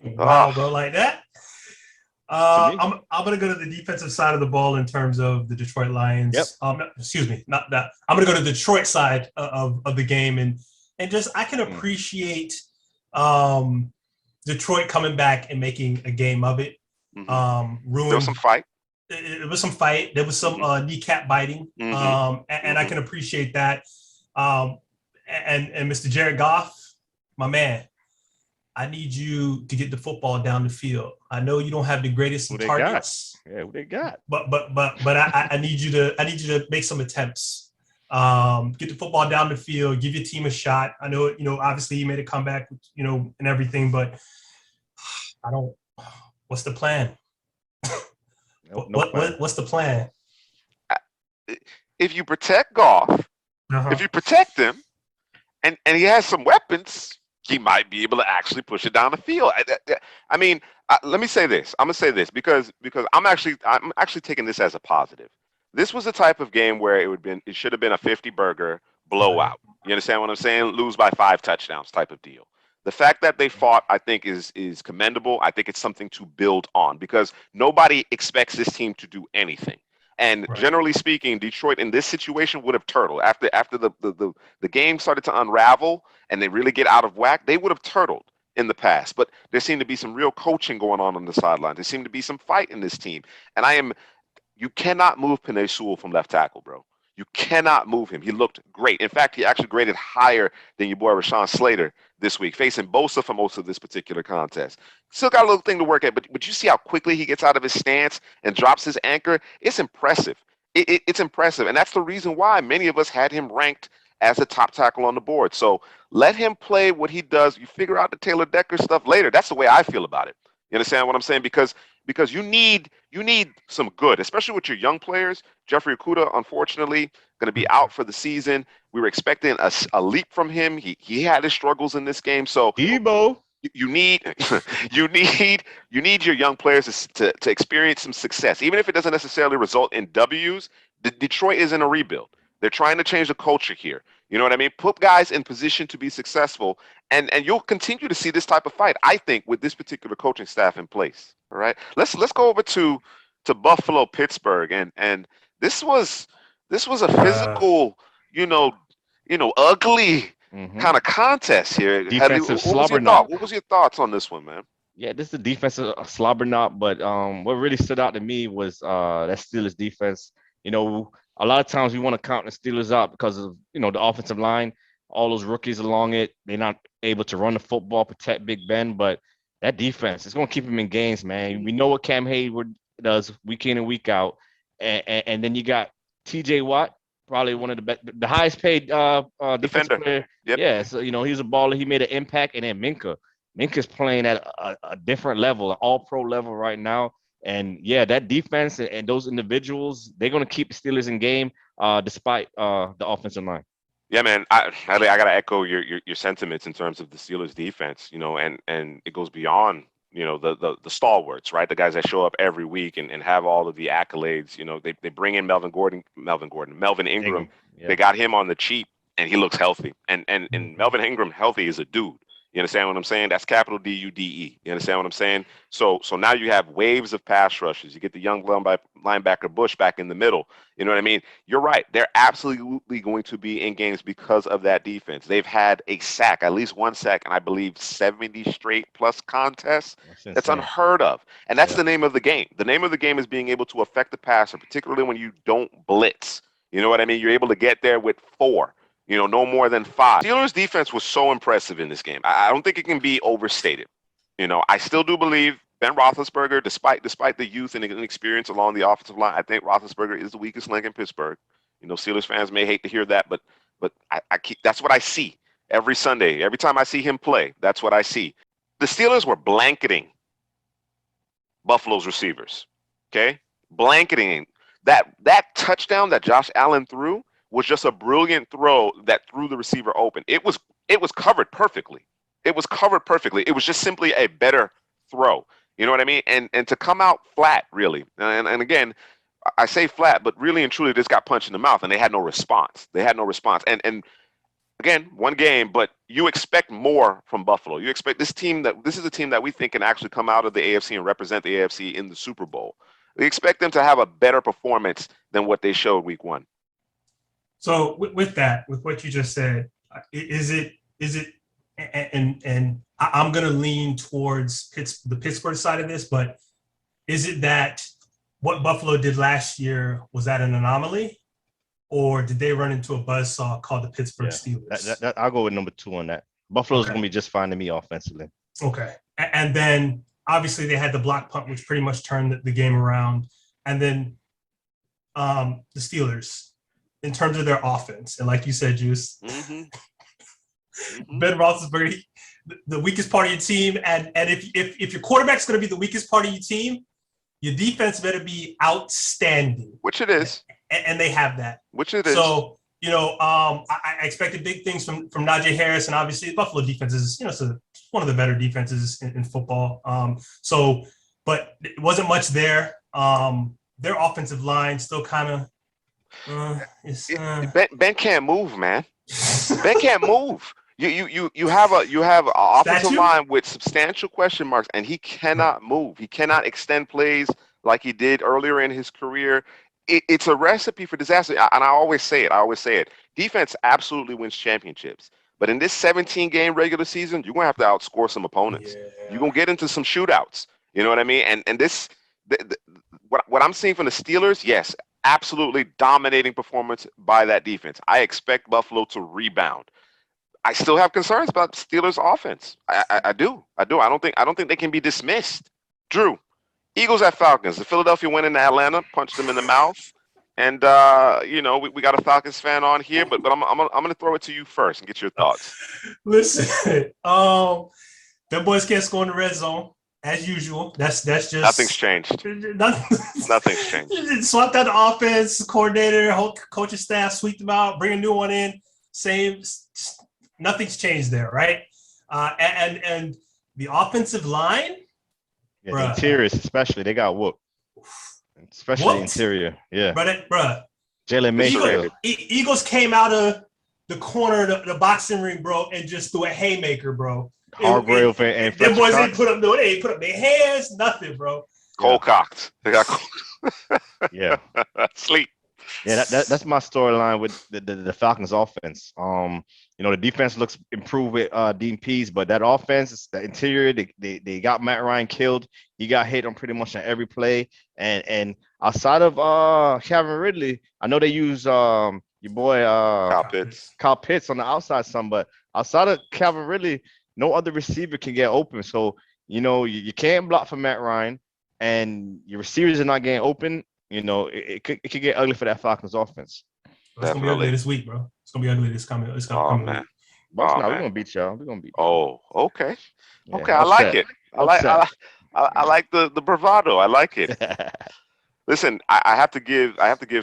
Wow, bro, like that. I'm gonna go to the defensive side of the ball in terms of the Detroit Lions. Yep. Excuse me, not that. I'm gonna go to the Detroit side of the game, and just I can appreciate Detroit coming back and making a game of it. Ruined. There was some fight. It was some fight. There was some kneecap biting, and I can appreciate that. And Mr. Jared Goff, my man, I need you to get the football down the field. I know you don't have the greatest targets. Who they got? But I need you to make some attempts. Get the football down the field. Give your team a shot. I know obviously you made a comeback, and everything, but I don't. What's the plan? What's the plan? If you protect Goff, if you protect him, and he has some weapons, he might be able to actually push it down the field. I mean, let me say this. I'm gonna say this because I'm actually taking this as a positive. This was the type of game where it should have been a 50-burger blowout. You understand what I'm saying? Lose by 5 touchdowns type of deal. The fact that they fought, I think, is commendable. I think it's something to build on because nobody expects this team to do anything. And generally speaking, Detroit in this situation would have turtled. After the game started to unravel and they really get out of whack, they would have turtled in the past. But there seemed to be some real coaching going on the sideline. There seemed to be some fight in this team. And you cannot move Penei Sewell from left tackle, bro. You cannot move him. He looked great. In fact, he actually graded higher than your boy Rashawn Slater this week, facing Bosa for most of this particular contest. Still got a little thing to work at, but you see how quickly he gets out of his stance and drops his anchor? It's impressive. It's impressive, and that's the reason why many of us had him ranked as a top tackle on the board. So let him play what he does. You figure out the Taylor Decker stuff later. That's the way I feel about it. You understand what I'm saying? Because you need some good, especially with your young players. Jeffrey Okudah, unfortunately, going to be out for the season. We were expecting a leap from him. He had his struggles in this game. So Debo, you need your young players to experience some success, even if it doesn't necessarily result in W's. Detroit is in a rebuild. They're trying to change the culture here. You know what I mean? Put guys in position to be successful, and you'll continue to see this type of fight, I think, with this particular coaching staff in place. All right, let's go over to Buffalo, Pittsburgh, and this was a physical, ugly kind of contest here. Defensive slobber knock. What was your thoughts on this one, man? Yeah, this is a defensive slobber knock, but what really stood out to me was that Steelers defense. A lot of times we want to count the Steelers out because of, the offensive line, all those rookies along it. They're not able to run the football, protect Big Ben, but that defense is going to keep him in games, man. We know what Cam Hayward does week in and week out. And then you got TJ Watt, probably one of the highest paid defensive player. Yep. Yeah, so, he's a baller. He made an impact. And then Minka's playing at a different level, an all-pro level right now. And yeah, that defense and those individuals, they're going to keep the Steelers in game despite the offensive line. Yeah, man. I got to echo your sentiments in terms of the Steelers defense, and it goes beyond, the stalwarts, right? The guys that show up every week and have all of the accolades. They bring in Melvin Ingram. Yeah. They got him on the cheap and he looks healthy. And Melvin Ingram healthy is a dude. You understand what I'm saying? That's capital DUDE. You understand what I'm saying? So now you have waves of pass rushes. You get the young linebacker Bush back in the middle. You know what I mean? You're right. They're absolutely going to be in games because of that defense. They've had a sack, at least one sack, and I believe 70 straight plus contests. That's unheard of. And that's the name of the game. The name of the game is being able to affect the passer, particularly when you don't blitz. You know what I mean? You're able to get there with 4. No more than 5. Steelers defense was so impressive in this game. I don't think it can be overstated. I still do believe Ben Roethlisberger, despite the youth and inexperience along the offensive line, I think Roethlisberger is the weakest link in Pittsburgh. Steelers fans may hate to hear that, but that's what I see every Sunday. Every time I see him play, that's what I see. The Steelers were blanketing Buffalo's receivers. Okay, blanketing that touchdown that Josh Allen threw was just a brilliant throw that threw the receiver open. It was covered perfectly. It was covered perfectly. It was just simply a better throw. You know what I mean? And to come out flat, really. And again, I say flat, but really and truly, this got punched in the mouth, and they had no response. And again, one game, but you expect more from Buffalo. You expect this is a team that we think can actually come out of the AFC and represent the AFC in the Super Bowl. We expect them to have a better performance than what they showed week 1. So with what you just said, is it, and I'm going to lean towards the Pittsburgh side of this, but is it that what Buffalo did last year, was that an anomaly, or did they run into a buzzsaw called the Pittsburgh Steelers? I'll go with number 2 on that. Buffalo's going to be just fine to me offensively. Okay. And then obviously they had the block punt, which pretty much turned the game around. And then the Steelers, in terms of their offense, and like you said, Juice, Ben Roethlisberger, the weakest part of your team, and if your quarterback's going to be the weakest part of your team, your defense better be outstanding. Which it is. And they have that. Which it is. So, I expected big things from Najee Harris, and obviously the Buffalo defense is, so one of the better defenses in football. But it wasn't much there. Their offensive line still kind of, Ben can't move, man. Ben can't move. You have an offensive line with substantial question marks, and he cannot move. He cannot extend plays like he did earlier in his career. It's a recipe for disaster. And I always say it. Defense absolutely wins championships. But in this 17-game regular season, you're going to have to outscore some opponents. Yeah. You're going to get into some shootouts. You know what I mean? And this, what I'm seeing from the Steelers, yes, absolutely dominating performance by that defense. I expect Buffalo to rebound. I still have concerns about the Steelers' offense. I do. I don't think they can be dismissed. Drew, Eagles at Falcons. The Philadelphia went into Atlanta, punched them in the mouth, and we got a Falcons fan on here, but I'm gonna throw it to you first and get your thoughts. Listen, them boys can't score in the red zone as usual. That's just nothing's changed. Nothing's changed. Swapped out the offense coordinator, whole coaching staff, sweep them out, bring a new one in. Same. Nothing's changed there, right? And the offensive line. Yeah, the interiors especially, they got whooped. Especially the interior. Yeah. Bruh. Jalen Mayfield. Eagles came out of the corner of the boxing ring, bro, and just threw a haymaker, bro. Hargrave and them boys didn't put up their hands, nothing, bro. Cold cocked. They got yeah. Sleep. Yeah, that's my storyline with the Falcons offense. The defense looks improved with Dean Pease, but that offense, the interior, they got Matt Ryan killed. He got hit on pretty much on every play. And outside of Calvin Ridley, I know they use your boy Kyle Pitts on the outside some, but outside of Calvin Ridley, no other receiver can get open. So, you can't block for Matt Ryan, and your receivers are not getting open. It could get ugly for that Falcons offense. It's gonna be ugly this week, bro. It's gonna be ugly this coming. It's coming. Man. We're gonna beat y'all. We're gonna beat y'all. Oh, okay. Yeah, okay, I like it. I like the bravado. I like it. Listen, I have to give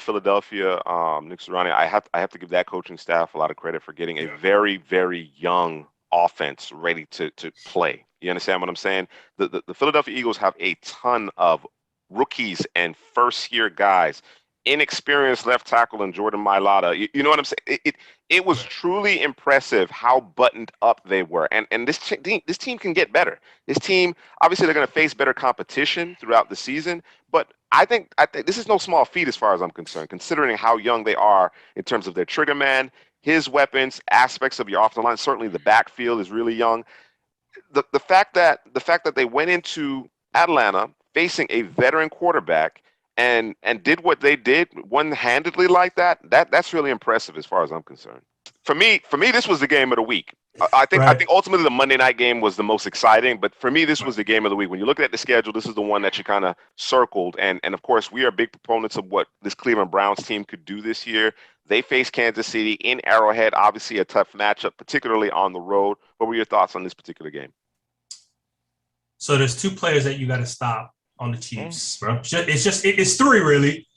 Philadelphia, Nick Sirianni, I have to give that coaching staff a lot of credit for getting a very, very young offense ready to play. You understand what I'm saying? The Philadelphia Eagles have a ton of rookies and first-year guys, inexperienced left tackle and Jordan Mailata. You know what I'm saying? It was truly impressive how buttoned up they were, and this team can get better. This team, obviously, they're going to face better competition throughout the season, but I think this is no small feat as far as I'm concerned, considering how young they are in terms of their trigger man, his weapons, aspects of your offensive line. Certainly, the backfield is really young. The fact that they went into Atlanta facing a veteran quarterback and did what they did one-handedly like that's really impressive as far as I'm concerned. For me, this was the game of the week. I think ultimately the Monday night game was the most exciting, but for me this was the game of the week. When you look at the schedule, this is the one that you kind of circled, and of course we are big proponents of what this Cleveland Browns team could do this year. They face Kansas City in Arrowhead, obviously a tough matchup, particularly on the road. What were your thoughts on this particular game? So there's two players that you got to stop on the Chiefs, bro. It's three really,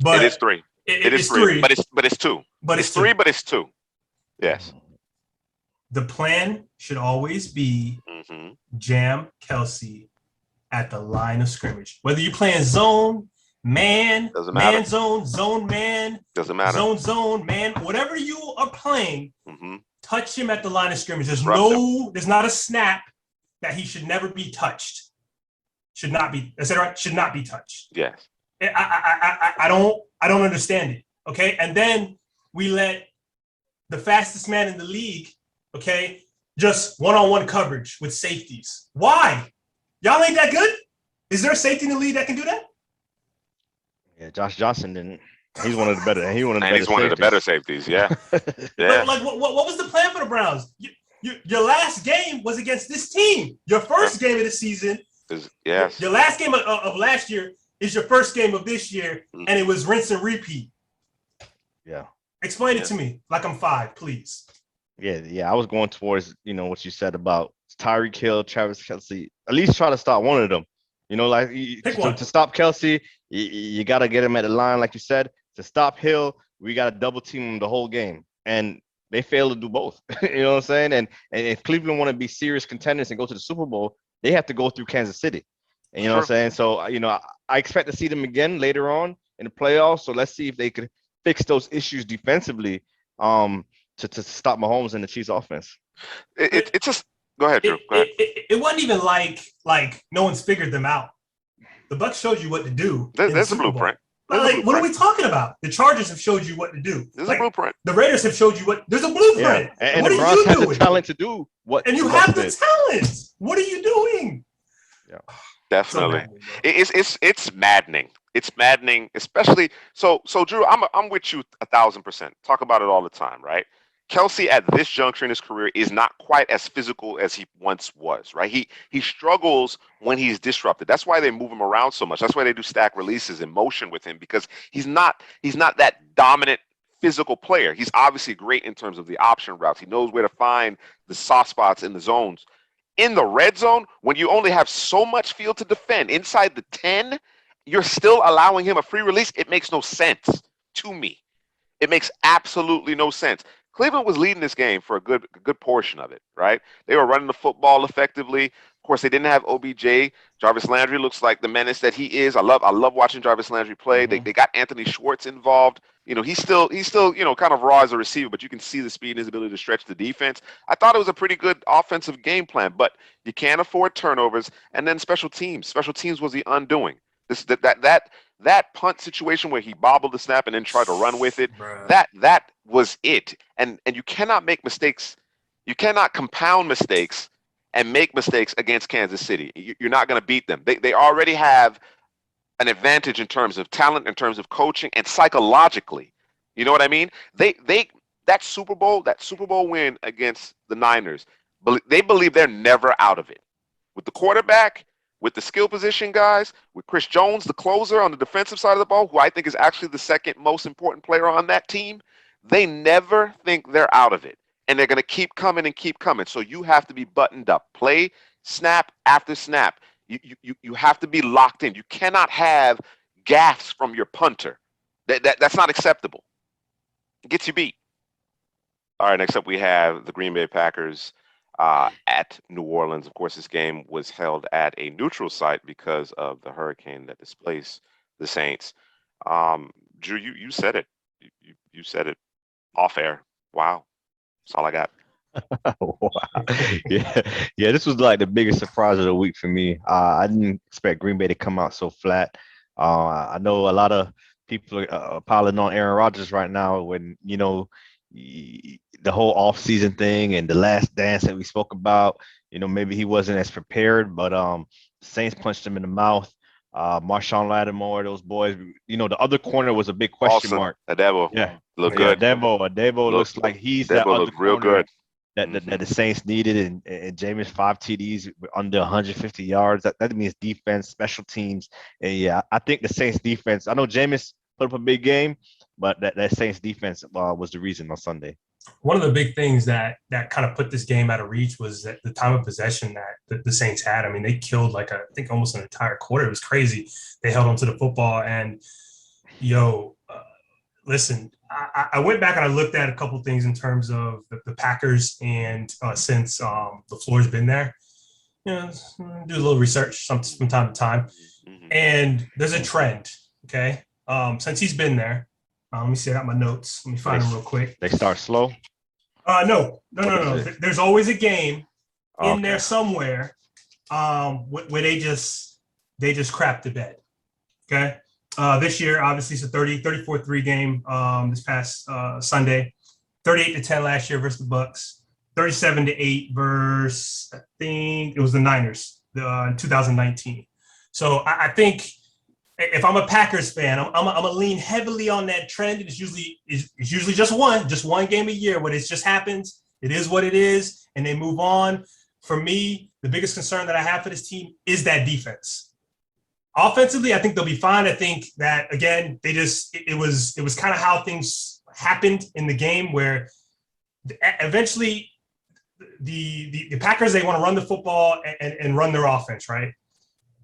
but it is three. It is three, but it's two. But it's three, but it's two. Yes. The plan should always be jam Kelsey at the line of scrimmage. Whether you're playing zone, man, man zone, man, doesn't matter. Zone, man, whatever you are playing, touch him at the line of scrimmage. There's not a snap that he should never be touched. Should not be. Is that right? Should not be touched. Yes. I don't understand it. Okay, and then we let the fastest man in the league, okay, just one-on-one coverage with safeties. Why? Y'all ain't that good? Is there a safety in the league that can do that? Yeah, Josh Johnson didn't. He's one of the better. He's one of the better safeties. Yeah. Yeah. Like, what was the plan for the Browns? Your last game was against this team. Your first game of the season. Yes. Your last game of last year is your first game of this year, and it was rinse and repeat. Yeah. Explain it to me like I'm 5, please. Yeah. I was going towards, what you said about Tyreek Hill, Travis Kelce. At least try to stop one of them. To stop Kelce, you got to get him at the line, like you said. To stop Hill, we got to double team him the whole game. And they failed to do both. You know what I'm saying? And if Cleveland want to be serious contenders and go to the Super Bowl, they have to go through Kansas City. And you know what I'm saying? So, I expect to see them again later on in the playoffs. So let's see if they could fix those issues defensively to stop Mahomes and the Chiefs offense. It's just go ahead, Drew. Go ahead. It wasn't even like no one's figured them out. The Bucs showed you what to do. There's a blueprint. What are we talking about? The Chargers have showed you what to do. There's a blueprint. The Raiders have showed you there's a blueprint. Yeah. And the Browns have the talent to do what. And you have the talent. What are you doing? Yeah, definitely. It's maddening. It's maddening, especially so. Drew, I'm with you 1,000%. Talk about it all the time, right? Kelsey at this juncture in his career is not quite as physical as he once was, right? He struggles when he's disrupted. That's why they move him around so much. That's why they do stack releases in motion with him, because he's not that dominant physical player. He's obviously great in terms of the option routes. He knows where to find the soft spots in the zones. In the red zone, when you only have so much field to defend inside the 10, you're still allowing him a free release. It makes no sense to me. It makes absolutely no sense. Cleveland was leading this game for a good portion of it, right? They were running the football effectively. Of course, they didn't have OBJ. Jarvis Landry looks like the menace that he is. I love watching Jarvis Landry play. They got Anthony Schwartz involved. He's still kind of raw as a receiver, but you can see the speed and his ability to stretch the defense. I thought it was a pretty good offensive game plan, but you can't afford turnovers. And then special teams. Special teams was the undoing. That punt situation where he bobbled the snap and then tried to run with it, that was it. And you cannot make mistakes. You cannot compound mistakes and make mistakes against Kansas City. You're not going to beat them. They already have an advantage in terms of talent, in terms of coaching, and psychologically. You know what I mean? That Super Bowl win against the Niners, they believe they're never out of it. With the quarterback, with the skill position guys, with Chris Jones, the closer on the defensive side of the ball, who I think is actually the second most important player on that team, they never think they're out of it. And they're going to keep coming and keep coming. So you have to be buttoned up. Play snap after snap. You have to be locked in. You cannot have gaffes from your punter. That's not acceptable. It gets you beat. All right, next up we have the Green Bay Packers at New Orleans. Of course, this game was held at a neutral site because of the hurricane that displaced the Saints. Drew, you said it. You said it off air. Wow. That's all I got. Wow. Yeah, yeah. This was like the biggest surprise of the week for me. I didn't expect Green Bay to come out so flat. I know a lot of people are piling on Aaron Rodgers right now when the whole offseason thing and the last dance that we spoke about. Maybe he wasn't as prepared, but Saints punched him in the mouth. Marshawn Lattimore, those boys. The other corner was a big question Awesome. mark. Adebo. Yeah, Look yeah. good. Adebo looks like he's that Adebo other looked real corner good. that the Saints needed, and Jameis 5 TDs under 150 yards. That means defense, special teams, and yeah, I think the Saints defense. I know Jameis put up a big game, but that Saints defense was the reason on Sunday. One of the big things that kind of put this game out of reach was that the time of possession that the Saints had. I mean, they killed I think almost an entire quarter. It was crazy. They held onto the football, and listen, I went back and I looked at a couple of things in terms of the Packers, and since LaFleur's been there, do a little research from time to time, and there's a trend. Okay, since he's been there, let me see. I got my notes. Let me find them real quick. They start slow. No. There's always a game in there somewhere where they just crap the bed. Okay. This year, obviously, it's a 34-3 game this past Sunday, 38-10 last year versus the Bucs, 37-8 versus, I think it was the Niners in 2019. So I think if I'm a Packers fan, I'm gonna lean heavily on that trend. It's usually just one game a year where it just happens. It is what it is, and they move on. For me, the biggest concern that I have for this team is that defense. Offensively, I think they'll be fine. I think that, again, it was kind of how things happened in the game where eventually the Packers, they want to run the football and run their offense, right?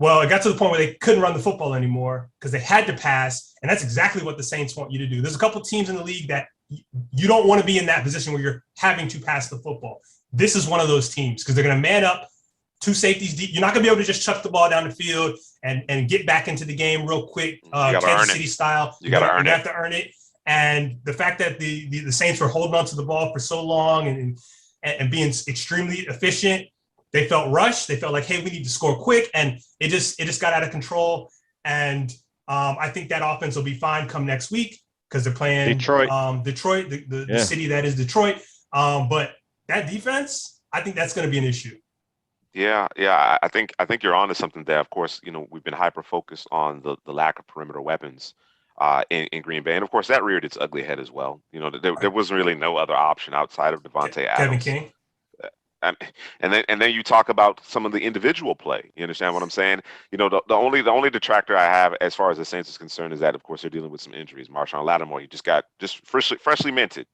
Well, it got to the point where they couldn't run the football anymore because they had to pass, and that's exactly what the Saints want you to do. There's a couple teams in the league that you don't want to be in that position where you're having to pass the football. This is one of those teams because they're going to man up, two safeties deep. You're not going to be able to just chuck the ball down the field and get back into the game real quick, Kansas City style. You have to earn it. And the fact that the Saints were holding on to the ball for so long and being extremely efficient, they felt rushed. They felt like, hey, we need to score quick, and it just got out of control. And I think that offense will be fine come next week because they're playing Detroit, the city that is Detroit. But that defense, I think that's going to be an issue. Yeah. I think you're onto something there. Of course, we've been hyper focused on the lack of perimeter weapons in Green Bay, and of course that reared its ugly head as well. There wasn't really no other option outside of Devontae Adams. Kevin King. And then you talk about some of the individual play. You understand what I'm saying? The only detractor I have as far as the Saints is concerned is that, of course, they're dealing with some injuries. Marshawn Lattimore, he just got freshly minted,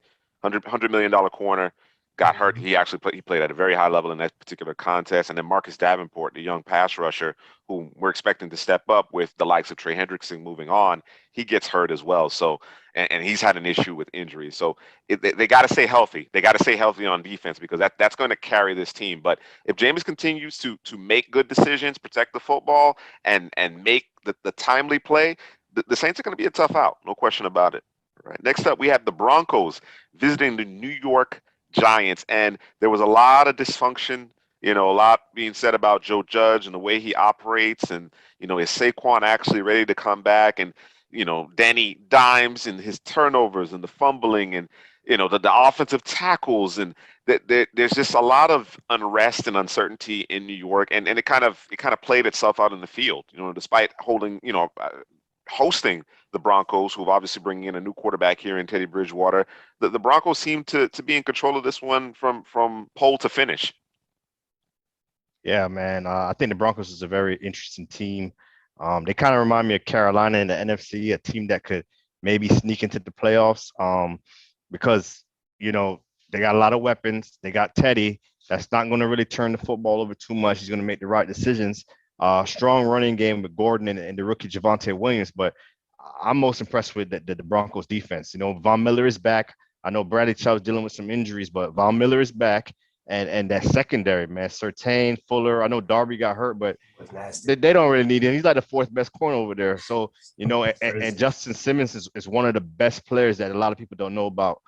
$100 million corner, got hurt. He played at a very high level in that particular contest. And then Marcus Davenport, the young pass rusher, who we're expecting to step up with the likes of Trey Hendrickson moving on, he gets hurt as well. So, and he's had an issue with injuries. So they got to stay healthy. They got to stay healthy on defense because that's going to carry this team. But if Jameis continues to make good decisions, protect the football, and make the timely play, the Saints are going to be a tough out. No question about it. All right. Next up, we have the Broncos visiting the New York Giants, and there was a lot of dysfunction, a lot being said about Joe Judge and the way he operates, and is Saquon actually ready to come back, and Danny Dimes and his turnovers and the fumbling and the offensive tackles, and there's just a lot of unrest and uncertainty in New York, and it kind of played itself out in the field, despite hosting the Broncos, who've obviously bringing in a new quarterback here in Teddy Bridgewater. The Broncos seem to be in control of this one from pole to finish. Yeah, man. I think the Broncos is a very interesting team. They kind of remind me of Carolina in the NFC, a team that could maybe sneak into the playoffs because, they got a lot of weapons. They got Teddy. That's not going to really turn the football over too much. He's going to make the right decisions. Strong running game with Gordon and the rookie Javonte Williams, but I'm most impressed with the Broncos defense. Von Miller is back. I know Bradley Chubb's dealing with some injuries, but Von Miller is back. And that secondary, man, Surtain, Fuller. I know Darby got hurt, but they don't really need him. He's like the fourth best corner over there. So, and Justin Simmons is one of the best players that a lot of people don't know about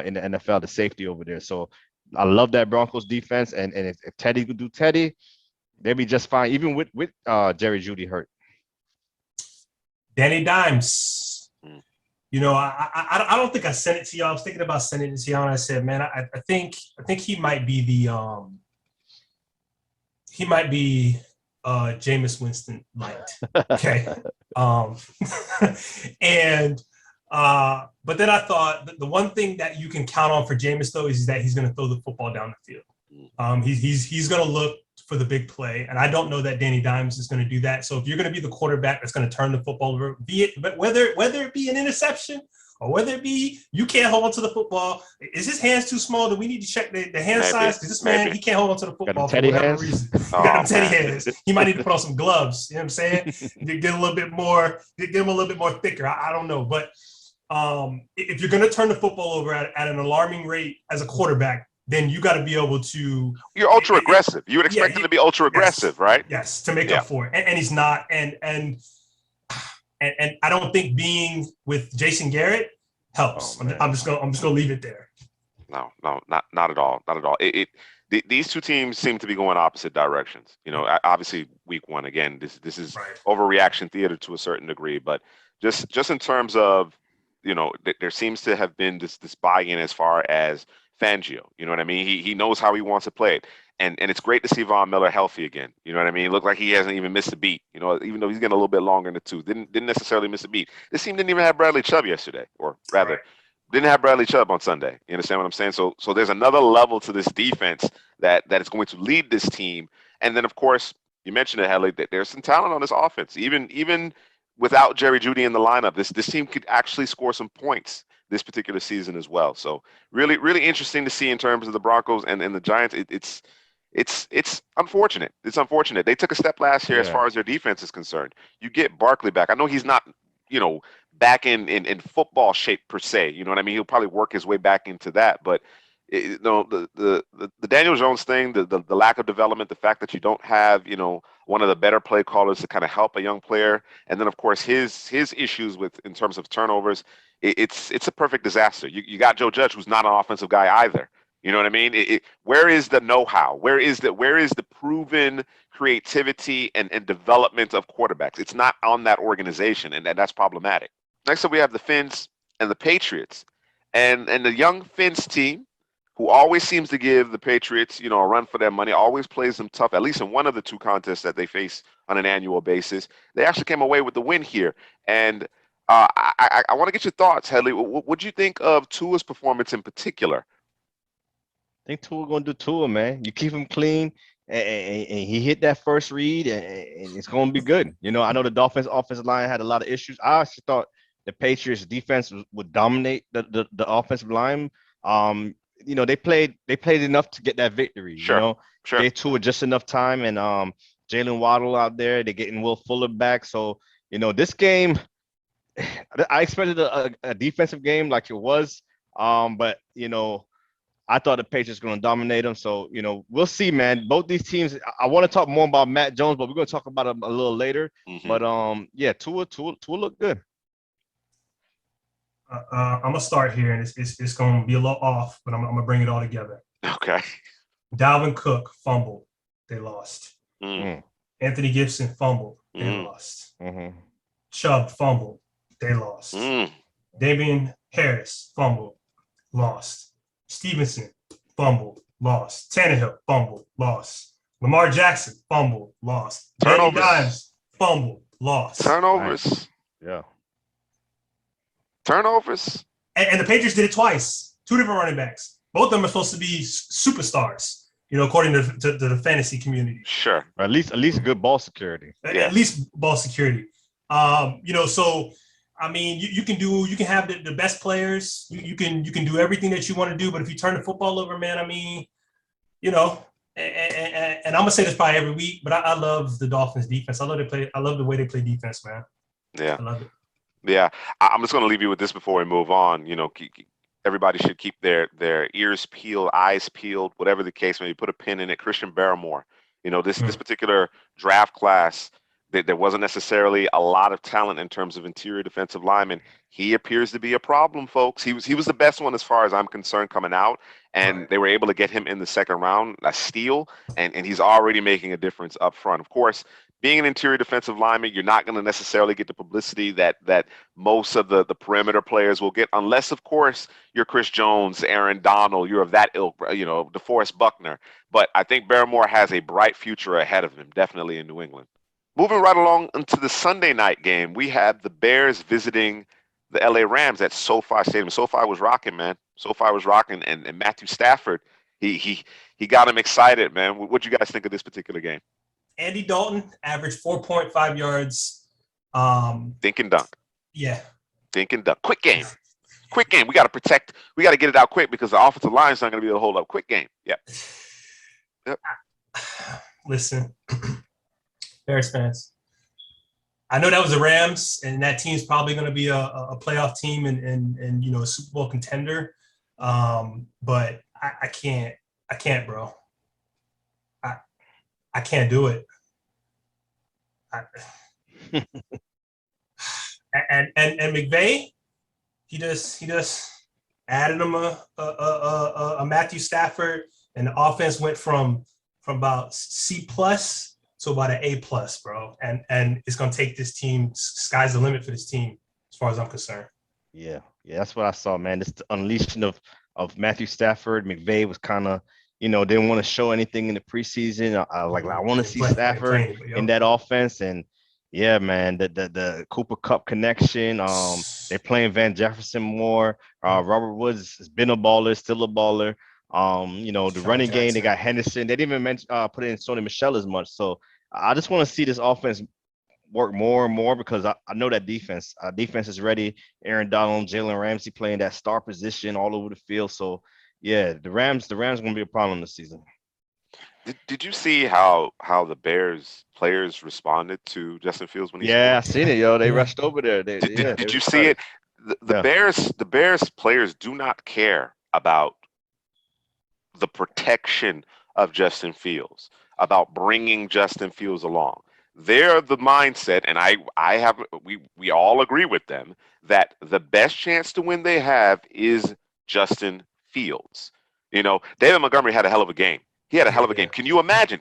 in the NFL, the safety over there. So I love that Broncos defense, and if Teddy could do Teddy, they'd be just fine, even with Jerry Jeudy hurt. Danny Dimes. I don't think I sent it to y'all. I was thinking about sending it to y'all, and I said, man, I think he might be the Jameis Winston light. Okay. And but then I thought the one thing that you can count on for Jameis though is that he's going to throw the football down the field. He's going to look for the big play, and I don't know that Danny Dimes is going to do that. So if you're going to be the quarterback that's going to turn the football over, whether it be an interception or whether it be you can't hold on to the football, is his hands too small? Do we need to check the hand size? Because this man, he can't hold on to the football for whatever reason. He got them Teddy hands. He might need to put on some gloves. You know what I'm saying? Get him a little bit more thicker. I don't know, but if you're going to turn the football over at an alarming rate as a quarterback, then you got to be able to. You're ultra aggressive. You would expect him to be ultra aggressive, right? Yes, to make up for it, and he's not. And I don't think being with Jason Garrett helps. I'm just gonna leave it there. No, not at all. Not at all. These two teams seem to be going opposite directions. Obviously, week one again. This is overreaction theater to a certain degree, but just in terms of there seems to have been this buy-in as far as Fangio. You know what I mean? He knows how he wants to play it. And it's great to see Von Miller healthy again. You know what I mean? It looked like he hasn't even missed a beat. Even though he's getting a little bit longer in the tooth. Didn't necessarily miss a beat. This team didn't even have Bradley Chubb yesterday, or rather, didn't have Bradley Chubb on Sunday. You understand what I'm saying? So there's another level to this defense that is going to lead this team. And then, of course, you mentioned it, Hedley, that there's some talent on this offense. Even without Jerry Jeudy in the lineup, this team could actually score some points this particular season as well. So really, really interesting to see in terms of the Broncos and the Giants. It's unfortunate. It's unfortunate. They took a step last year as far as their defense is concerned. You get Barkley back. I know he's not, back in football shape per se. You know what I mean? He'll probably work his way back into that. But the Daniel Jones thing, the lack of development, the fact that you don't have one of the better play callers to kind of help a young player, and then of course his issues in terms of turnovers, it's a perfect disaster. You got Joe Judge, who's not an offensive guy either. You know what I mean? Where is the know-how? Where is the proven creativity and development of quarterbacks? It's not on that organization, and that's problematic. Next up, we have the Finns and the Patriots, and the young Finns team, who always seems to give the Patriots, a run for their money, always plays them tough, at least in one of the two contests that they face on an annual basis. They actually came away with the win here. And I want to get your thoughts, Hedley. What do you think of Tua's performance in particular? I think Tua going to do Tua, man. You keep him clean, and he hit that first read, and it's going to be good. I know the Dolphins' offensive line had a lot of issues. I actually thought the Patriots' defense would dominate the offensive line. They played enough to get that victory. Sure. Gave Tua just enough time, and Jalen Waddle out there. They're getting Will Fuller back. So this game, I expected a defensive game like it was, but I thought the Patriots were going to dominate them. So we'll see, man. Both these teams. I want to talk more about Matt Jones, but we're going to talk about him a little later. Mm-hmm. But Tua looked good. I'm gonna start here, and it's gonna be a little off, but I'm gonna bring it all together. Okay. Dalvin Cook fumbled, they lost. Mm. Anthony Gibson fumbled, they lost. Mm-hmm. Chubb fumbled, they lost. Damian Harris fumbled, lost. Stevenson fumbled, lost. Tannehill fumbled, lost. Lamar Jackson fumbled, lost. Danny Dimes fumbled, lost. Turnovers. Nice. Yeah. Turnovers. And the Patriots did it twice. Two different running backs. Both of them are supposed to be superstars, according to the fantasy community. Sure. Or at least good ball security. At least ball security. So I mean, you can have the best players. You can do everything that you want to do, but if you turn the football over, man, I mean, and I'm gonna say this probably every week, but I love the Dolphins defense. I love the way they play defense, man. Yeah. I love it. Yeah, I'm just going to leave you with this before we move on. Everybody should keep their ears peeled, eyes peeled, whatever the case may be. Put a pin in it. Christian Barrymore. This particular draft class There wasn't necessarily a lot of talent in terms of interior defensive linemen. He appears to be a problem, folks. He was the best one as far as I'm concerned coming out, and they were able to get him in the second round, a steal, and he's already making a difference up front. Of course, being an interior defensive lineman, you're not going to necessarily get the publicity that most of the perimeter players will get, unless, of course, you're Chris Jones, Aaron Donald, you're of that ilk, DeForest Buckner. But I think Barrymore has a bright future ahead of him, definitely in New England. Moving right along into the Sunday night game, we had the Bears visiting the LA Rams at SoFi Stadium. SoFi was rocking, man. SoFi was rocking, and Matthew Stafford, he got him excited, man. What do you guys think of this particular game? Andy Dalton averaged 4.5 yards. Dink and dunk. Yeah. Dink and dunk. Quick game. Quick game. We got to protect. We got to get it out quick because the offensive line is not going to be able to hold up. Quick game. Yep. Listen. Bears fans, I know that was the Rams, and that team's probably going to be a playoff team and a Super Bowl contender. But I can't, bro. I can't do it. And McVay, he just added him a Matthew Stafford, and the offense went from about C+ to about an A+, bro. And it's going to take this team. Sky's the limit for this team, as far as I'm concerned. Yeah, that's what I saw, man. This unleashing of Matthew Stafford. McVay was kind of, didn't want to show anything in the preseason. I want to see Stafford in that offense. And yeah, man, the Cooper Kupp connection. They're playing Van Jefferson more. Robert Woods has been a baller, still a baller. The running game, they got Henderson. They didn't even mention put in Sony Michel as much. So I just want to see this offense work more and more because I know that defense. Defense is ready. Aaron Donald, Jalen Ramsey playing that star position all over the field. So yeah, the Rams are going to be a problem this season. Did you see how the Bears players responded to Justin Fields when he scored? I seen it, yo. They rushed over there. Did you see it? The Bears players do not care about the protection of Justin Fields, about bringing Justin Fields along. They're the mindset, and we all agree with them that the best chance to win they have is Justin Fields. David Montgomery had a hell of a game. He had a hell of a game. Can you imagine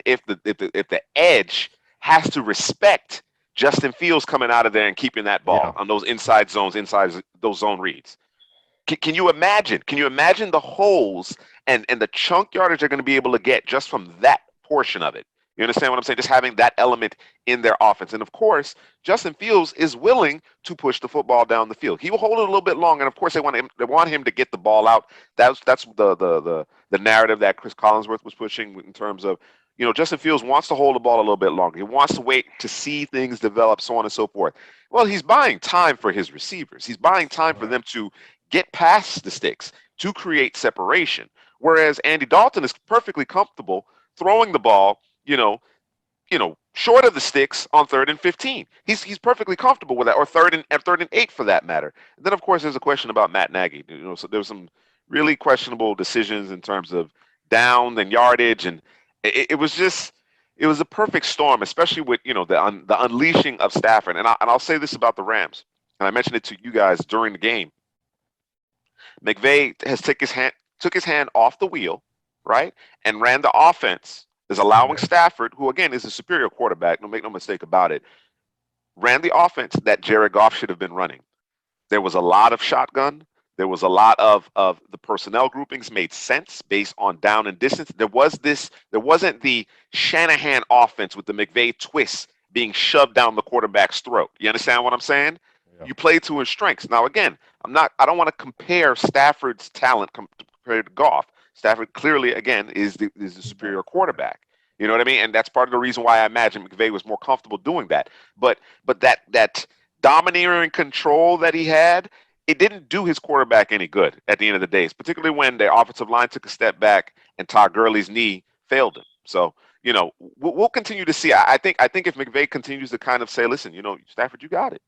if the edge has to respect Justin Fields coming out of there and keeping that ball on those inside zones, inside those zone reads? Can you imagine? Can you imagine the holes and the chunk yardage they're going to be able to get just from that portion of it? You understand what I'm saying? Just having that element in their offense. And of course, Justin Fields is willing to push the football down the field. He will hold it a little bit long, and of course they want him to get the ball out. That's the narrative that Chris Collinsworth was pushing in terms of, Justin Fields wants to hold the ball a little bit longer. He wants to wait to see things develop, so on and so forth. Well, he's buying time for his receivers. He's buying time for them to get past the sticks, to create separation. Whereas Andy Dalton is perfectly comfortable throwing the ball, short of the sticks on 3rd and 15. He's perfectly comfortable with that, or 3rd and 8 for that matter. And then of course there's a question about Matt Nagy. So there was some really questionable decisions in terms of down and yardage, and it was a perfect storm, especially with the unleashing of Stafford. And I'll say this about the Rams, and I mentioned it to you guys during the game. McVay has took his hand off the wheel, right, and ran the offense, is allowing Stafford, who again is a superior quarterback, make no mistake about it, ran the offense that Jared Goff should have been running. There was a lot of shotgun. There was a lot of the personnel groupings made sense based on down and distance. There wasn't the Shanahan offense with the McVay twist being shoved down the quarterback's throat. You understand what I'm saying? Yeah. You play to his strengths. Now again, I don't want to compare Stafford's talent compared to Goff. Stafford clearly, again, is the superior quarterback. You know what I mean? And that's part of the reason why I imagine McVay was more comfortable doing that. But that domineering control that he had, it didn't do his quarterback any good at the end of the day, particularly when the offensive line took a step back and Todd Gurley's knee failed him. So, we'll continue to see. I think if McVay continues to kind of say, listen, Stafford, you got it.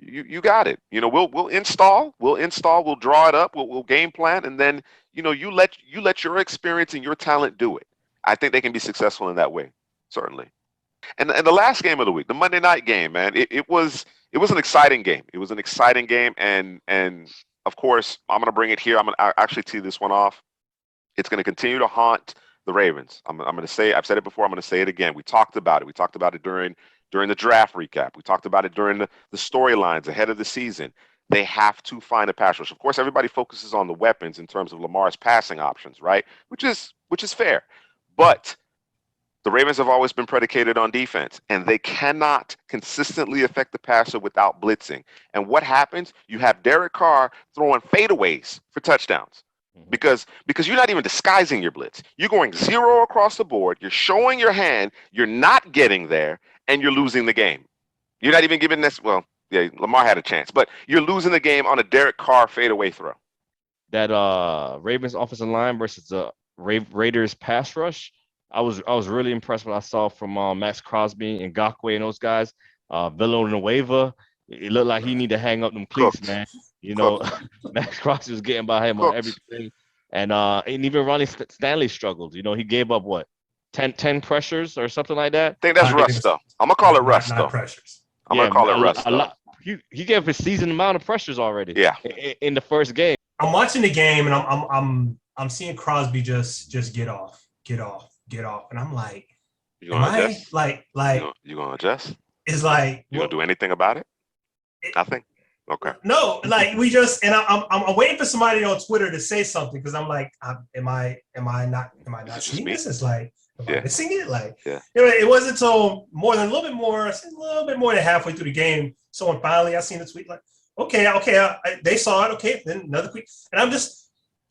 You got it. We'll install, we'll draw it up, we'll game plan, and then you let your experience and your talent do it. I think they can be successful in that way, certainly. And the last game of the week, the Monday night game, man, it was an exciting game. It was an exciting game, and of course, I'm gonna bring it here. I'm gonna actually tee this one off. It's gonna continue to haunt the Ravens. I'm gonna say, I've said it before. I'm gonna say it again. We talked about it. We talked about it during the draft recap. We talked about it during the storylines ahead of the season. They have to find a pass rush. Of course, everybody focuses on the weapons in terms of Lamar's passing options, right? Which is fair, but the Ravens have always been predicated on defense, and they cannot consistently affect the passer without blitzing. And what happens? You have Derek Carr throwing fadeaways for touchdowns because you're not even disguising your blitz. You're going 0 across the board. You're showing your hand. You're not getting there, and you're losing the game. You're not even giving this. Well, yeah, Lamar had a chance, but you're losing the game on a Derek Carr fadeaway throw. That Ravens offensive line versus the Raiders pass rush. I was really impressed with what I saw from Max Crosby and Ngakoue and those guys. Villanueva, it looked like he need to hang up them cleats, man. You know, Max Crosby was getting by him on everything, and even Ronnie Stanley struggled. You know, he gave up what 10 pressures or something like that. I think that's rust, though. I'm gonna call it rust, though. Pressures. I'm gonna call it rust. A lot. He gave a season amount of pressures already. Yeah. In the first game. I'm watching the game and I'm seeing Crosby just get off, and I'm like, you gonna adjust? You gonna adjust? It's like you gonna do anything about it? Nothing. Okay. No, like we just and I'm waiting for somebody on Twitter to say something because I'm like, am I not seeing this? It's like, am I missing it? Like, it wasn't until a little bit more than halfway through the game. Someone finally, I seen the tweet like, okay, they saw it. Okay, then another tweet, and I'm just,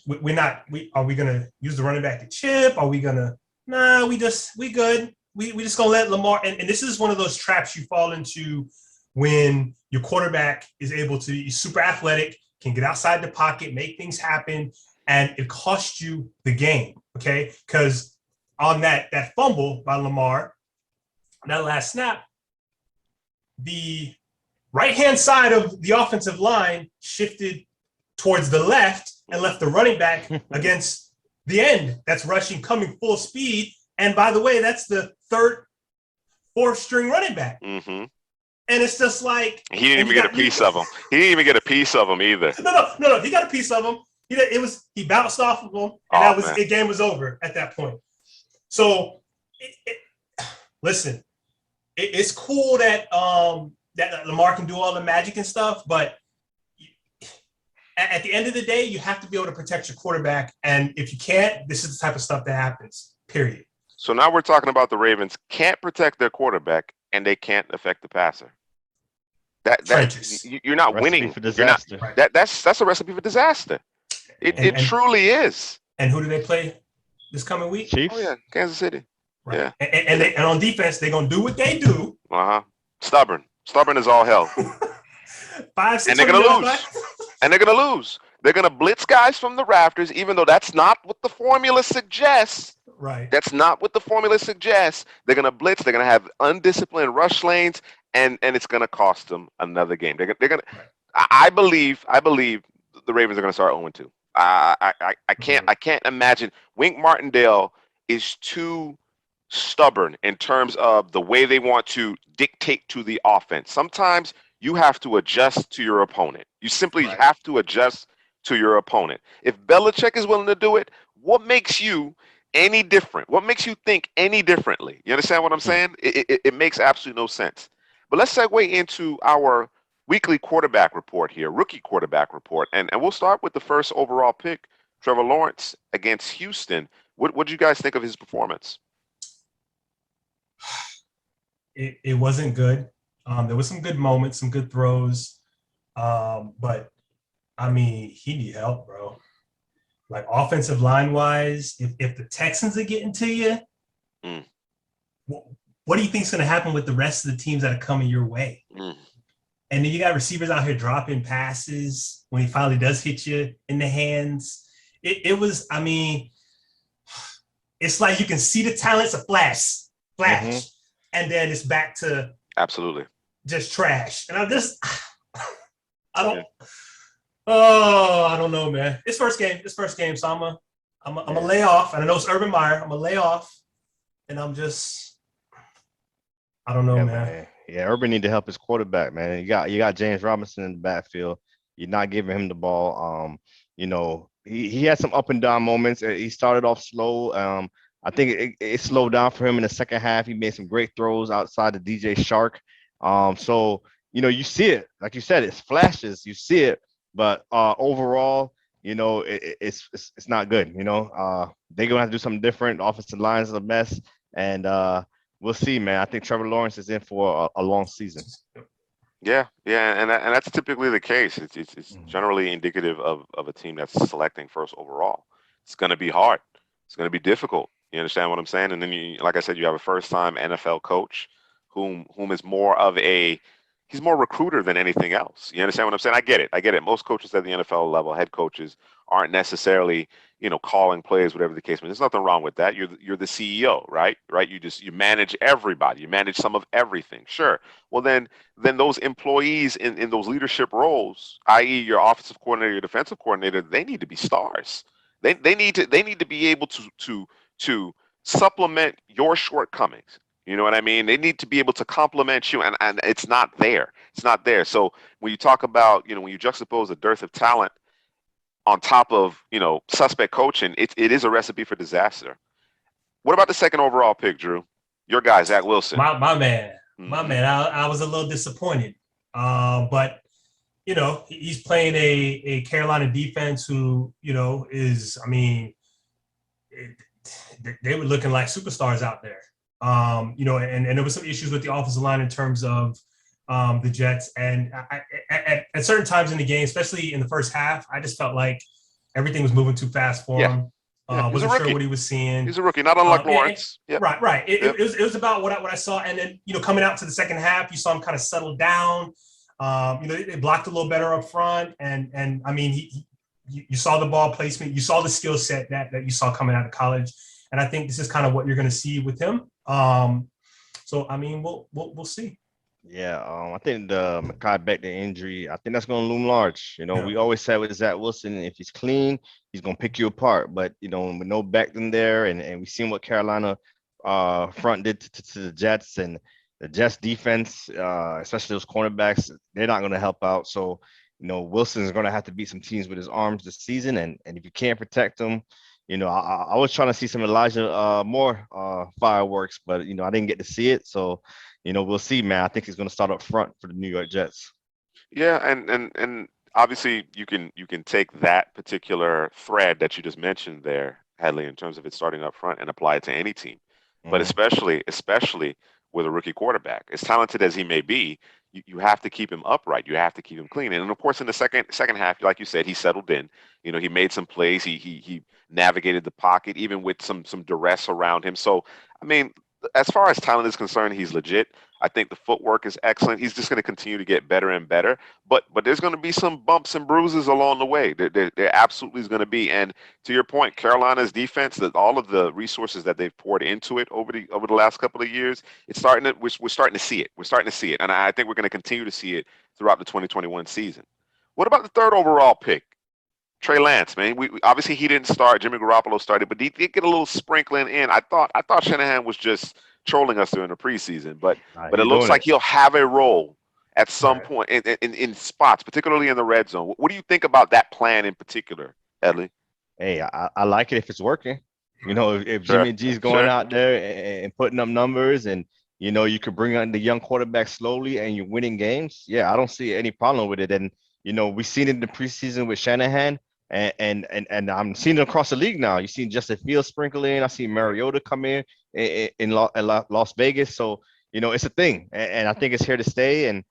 are we gonna use the running back to chip? Are we gonna? Nah, we good. We just gonna let Lamar, and this is one of those traps you fall into when your quarterback is able to, he's super athletic, can get outside the pocket, make things happen, and it costs you the game, okay? Because on that fumble by Lamar, that last snap, the right-hand side of the offensive line shifted towards the left and left the running back against the end that's rushing, coming full speed. And by the way, that's the fourth string running back. Mm-hmm. And it's just like he didn't even get a piece of him. He didn't even get a piece of him either. No. He got a piece of him. He bounced off of him, and the game was over at that point. So, listen, it's cool that that Lamar can do all the magic and stuff, but at the end of the day, you have to be able to protect your quarterback. And if you can't, this is the type of stuff that happens. Period. So now we're talking about the Ravens can't protect their quarterback and they can't affect the passer. You're not winning. For disaster. That's a recipe for disaster. It truly is. And who do they play this coming week? Chiefs. Oh yeah, Kansas City. Right. Yeah. And on defense, they're gonna do what they do. Stubborn as all hell. 5-6. And they're gonna lose. And they're gonna lose. They're gonna blitz guys from the rafters, even though that's not what the formula suggests. Right. That's not what the formula suggests. They're gonna blitz. They're gonna have undisciplined rush lanes, and it's gonna cost them another game. They're gonna. I believe the Ravens are gonna start 0-2. I can't imagine. Wink Martindale is too stubborn in terms of the way they want to dictate to the offense. Sometimes you have to adjust to your opponent. You simply have to adjust to your opponent. If Belichick is willing to do it, what makes you any different? What makes you think any differently? You understand what I'm saying? It makes absolutely no sense. But let's segue into our weekly quarterback report here, rookie quarterback report. And we'll start with the first overall pick, Trevor Lawrence against Houston. What do you guys think of his performance? It wasn't good. There was some good moments, some good throws. But, I mean, he need help, bro. Like, offensive line-wise, if the Texans are getting to you, what do you think is going to happen with the rest of the teams that are coming your way? And then you got receivers out here dropping passes when he finally does hit you in the hands. It was, I mean, it's like you can see the talents a flash, and then it's back to absolutely just trash. And I don't know, man. It's first game, so I'm gonna lay off. And I know it's Urban Meyer. I'm gonna lay off, and I'm just I don't know, Yeah, man. man. Yeah, Urban need to help his quarterback, man. You got James Robinson in the backfield. You're not giving him the ball. He had some up and down moments. He started off slow. I think it slowed down for him in the second half. He made some great throws outside the DJ Shark. So you see it, like you said, it's flashes. You see it, but overall, it's not good. They're gonna have to do something different. The offensive line is a mess, and we'll see, man. I think Trevor Lawrence is in for a long season. Yeah, yeah, and that's typically the case. It's generally indicative of a team that's selecting first overall. It's going to be hard. It's going to be difficult. You understand what I'm saying? And then like I said, you have a first-time NFL coach whom is more of he's more recruiter than anything else. You understand what I'm saying? I get it. I get it. Most coaches at the NFL level, head coaches, aren't necessarily calling plays, whatever the case may be. There's nothing wrong with that. You're the CEO, right? Right? You manage everybody. You manage some of everything. Sure. Well, then those employees in those leadership roles, i.e., your offensive coordinator, your defensive coordinator, they need to be stars. They need to be able to supplement your shortcomings. You know what I mean? They need to be able to complement you, and it's not there. It's not there. So when you talk about, when you juxtapose a dearth of talent on top of, suspect coaching, it is a recipe for disaster. What about the second overall pick, Drew? Your guy, Zach Wilson. My man. Mm-hmm. My man. I was a little disappointed. But he's playing a Carolina defense who, is, they were looking like superstars out there. And there was some issues with the offensive line in terms of the Jets. And at certain times in the game, especially in the first half, I just felt like everything was moving too fast for him. Wasn't sure what he was seeing. He's a rookie, not unlike Lawrence. Yep. Right. It was about what I saw. And then, coming out to the second half, you saw him kind of settle down. They blocked a little better up front. And you saw the ball placement. You saw the skill set that you saw coming out of college. And I think this is kind of what you're going to see with him. We'll see. Yeah, I think the Mekhi Becton injury, I think that's going to loom large. We always said with Zach Wilson, if he's clean, he's going to pick you apart. But, with no Becton there, and we've seen what Carolina front did to the Jets, and the Jets defense, especially those cornerbacks, they're not going to help out. So, Wilson's going to have to beat some teams with his arms this season. And if you can't protect him, I was trying to see some Elijah Moore fireworks, but, I didn't get to see it. So, we'll see, man. I think he's going to start up front for the New York Jets. Yeah, and obviously you can take that particular thread that you just mentioned there, Hadley, in terms of it starting up front and apply it to any team. Mm-hmm. But especially with a rookie quarterback, as talented as he may be, you have to keep him upright. You have to keep him clean. And of course, in the second half, like you said, he settled in. He made some plays. He navigated the pocket, even with some duress around him. So, as far as talent is concerned, he's legit. I think the footwork is excellent. He's just going to continue to get better and better. But there's going to be some bumps and bruises along the way. There absolutely is going to be. And to your point, Carolina's defense, that all of the resources that they've poured into it over the last couple of years, we're starting to see it. We're starting to see it, and I think we're going to continue to see it throughout the 2021 season. What about the third overall pick? Trey Lance, man. We obviously he didn't start. Jimmy Garoppolo started, but he did get a little sprinkling in. I thought Shanahan was just trolling us during the preseason, but it looks like he'll have a role at some point in spots, particularly in the red zone. What do you think about that plan in particular, Edley? Hey, I like it if it's working. If Jimmy G's going out there and putting up numbers, and you could bring on the young quarterback slowly and you're winning games. Yeah, I don't see any problem with it. And we've seen it in the preseason with Shanahan. And I'm seeing it across the league now. You've seen Justin Fields sprinkle in. I see Mariota come in Las Vegas. So, it's a thing. And I think it's here to stay. And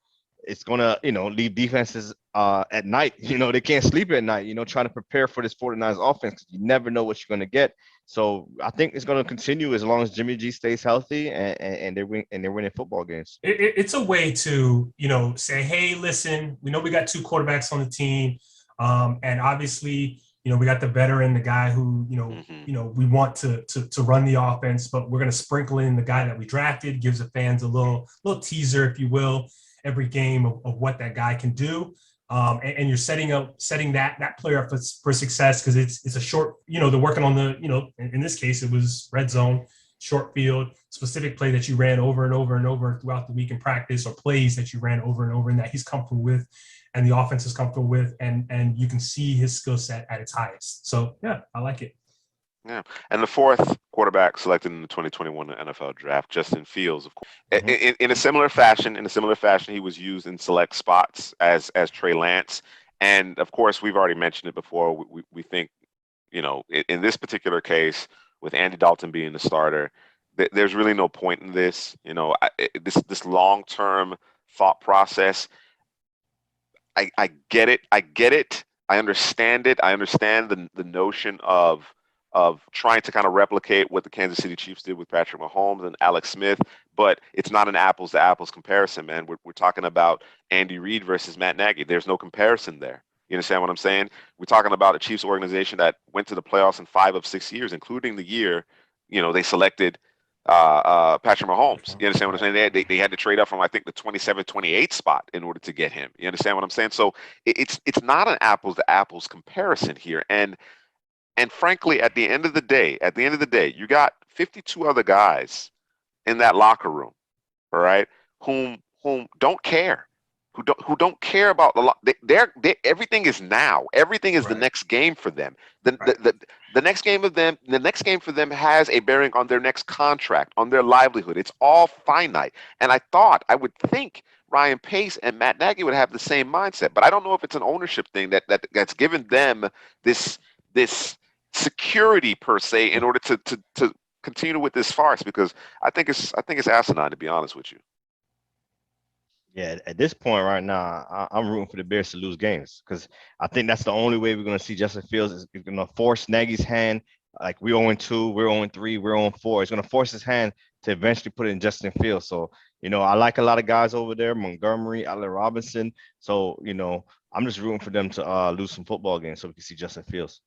it's going to, leave defenses at night. They can't sleep at night, trying to prepare for this 49ers offense. You never know what you're going to get. So I think it's going to continue as long as Jimmy G stays healthy and they're winning football games. It's a way to, say, hey, listen, we know we got two quarterbacks on the team. And obviously, we got the veteran, the guy who, we want to run the offense, but we're going to sprinkle in the guy that we drafted, gives the fans a little teaser, if you will, every game of what that guy can do. And you're setting that player up for success because it's a short, they're working on the, in this case, it was red zone. short field, specific play that you ran over and over and over throughout the week in practice, or plays that you ran over and over and that he's comfortable with and the offense is comfortable with, and you can see his skill set at its highest. So, yeah, I like it. Yeah, and the fourth quarterback selected in the 2021 NFL Draft, Justin Fields, of course. Mhm. In a similar fashion, he was used in select spots as Trey Lance, and of course, we've already mentioned it before. We think, in this particular case, with Andy Dalton being the starter, there's really no point in this. This long-term thought process. I get it. I understand it. I understand the notion of trying to kind of replicate what the Kansas City Chiefs did with Patrick Mahomes and Alex Smith, but it's not an apples to apples comparison, man. We're talking about Andy Reid versus Matt Nagy. There's no comparison there. You understand what I'm saying? We're talking about a Chiefs organization that went to the playoffs in 5 of 6 years, including the year, they selected Patrick Mahomes. You understand what I'm saying? They had to trade up from, I think, the 27, 28 spot in order to get him. You understand what I'm saying? So it's not an apples to apples comparison here. And frankly, at the end of the day, you got 52 other guys in that locker room, all right, whom don't care, who don't care about everything is now. Everything is the next game for them. The next game for them has a bearing on their next contract, on their livelihood. It's all finite. And I would think Ryan Pace and Matt Nagy would have the same mindset, but I don't know if it's an ownership thing that's given them this security per se in order to continue with this farce, because I think it's asinine, to be honest with you. Yeah, at this point right now, I'm rooting for the Bears to lose games, because I think that's the only way we're going to see Justin Fields is going to force Nagy's hand. Like, we're 0-2, we're 0-3, we're 0-4. It's going to force his hand to eventually put it in Justin Fields. So, I like a lot of guys over there, Montgomery, Allen Robinson. So, I'm just rooting for them to lose some football games so we can see Justin Fields.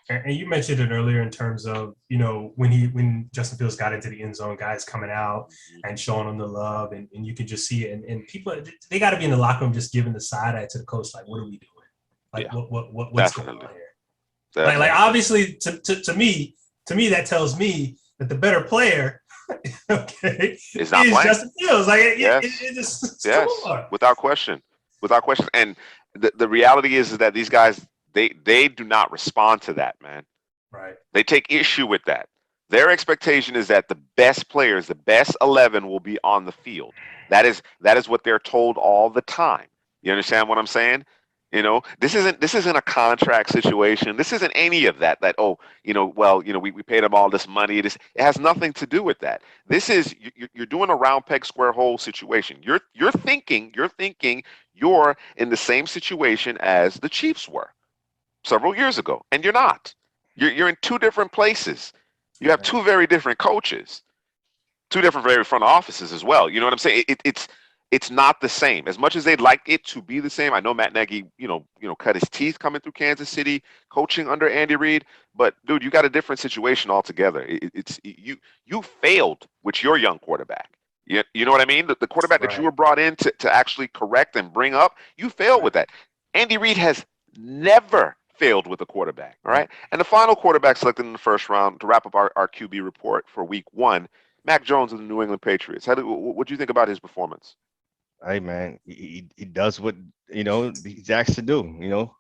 And you mentioned it earlier in terms of, when Justin Fields got into the end zone, guys coming out and showing him the love, and you can just see it. And people, they got to be in the locker room just giving the side eye to the coach, like, what are we doing? Like, what's Definitely. going on here? Like obviously, to me, that tells me that the better player, is not playing. Justin Fields. Like, it just yes, without question. And the reality is that these guys, they do not respond to that, man. Right. They take issue with that. Their expectation is that the best players, the best 11, will be on the field. That is what they're told all the time. You understand what I'm saying? This isn't a contract situation. This isn't any of that. We paid them all this money. It has nothing to do with that. This is you're doing a round peg square hole situation. You're thinking you're in the same situation as the Chiefs were several years ago, and you're not. You're in 2 different places. You have 2 very different coaches, 2 different very front offices as well. You know what I'm saying? It's not the same. As much as they'd like it to be the same, I know Matt Nagy, cut his teeth coming through Kansas City, coaching under Andy Reid. But dude, you got a different situation altogether. You failed with your young quarterback. You know what I mean? The quarterback that you were brought in to actually correct and bring up, you failed with that. Andy Reid has never failed with a quarterback. All right. And the final quarterback selected in the first round, to wrap up our QB report for week 1, Mac Jones of the New England Patriots. What do you think about his performance? Hey, man, he does what he's asked to do.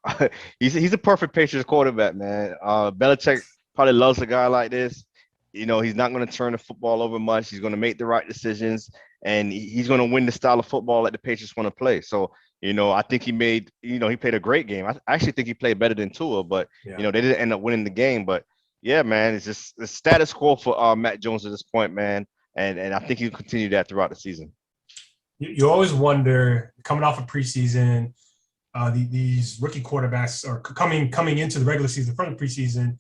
He's a perfect Patriots quarterback, man. Belichick probably loves a guy like this. He's not going to turn the football over much. He's going to make the right decisions, and he's going to win the style of football that the Patriots want to play. So, I think he played a great game. I actually think he played better than Tua, but they didn't end up winning the game. But yeah, man, it's just the status quo for Matt Jones at this point, man, and I think he'll continue that throughout the season. You always wonder, coming off of preseason, these rookie quarterbacks are coming into the regular season from the preseason.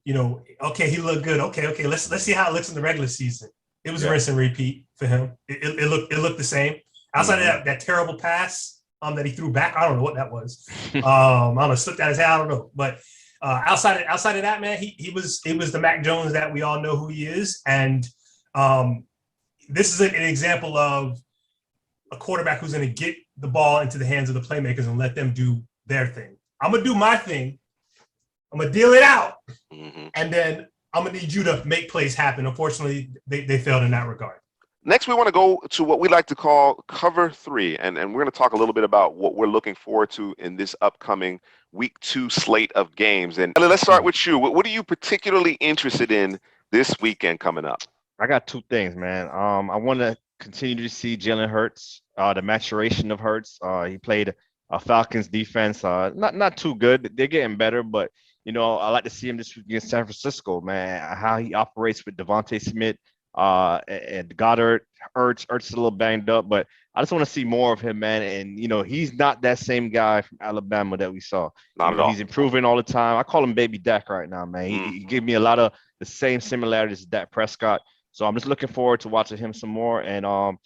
Okay, he looked good. Okay, let's see how it looks in the regular season. It was rinse and repeat for him. It looked the same. Outside of that terrible pass that he threw back, I don't know what that was. I don't know, slipped out his head. I don't know, but outside of that, man, he was the Mac Jones that we all know who he is, and this is an example of a quarterback who's going to get the ball into the hands of the playmakers and let them do their thing. I'm going to do my thing. I'm going to deal it out. And then I'm gonna need you to make plays happen. Unfortunately, they failed in that regard. Next, we want to go to what we like to call cover 3, and we're going to talk a little bit about what we're looking forward to in this upcoming week 2 slate of games. And let's start with you. What are you particularly interested in this weekend coming up? I got 2 things, man. I want to continue to see Jalen Hurts, the maturation of Hurts. He played a Falcons defense, not too good. They're getting better, but I like to see him this week against San Francisco, man. How he operates with Devontae Smith, and Goddard. Hurts is a little banged up, but I just want to see more of him, man. And he's not that same guy from Alabama that we saw. Not at all. He's improving all the time. I call him Baby Dak right now, man. He gave me a lot of the same similarities as Dak Prescott. So I'm just looking forward to watching him some more. And the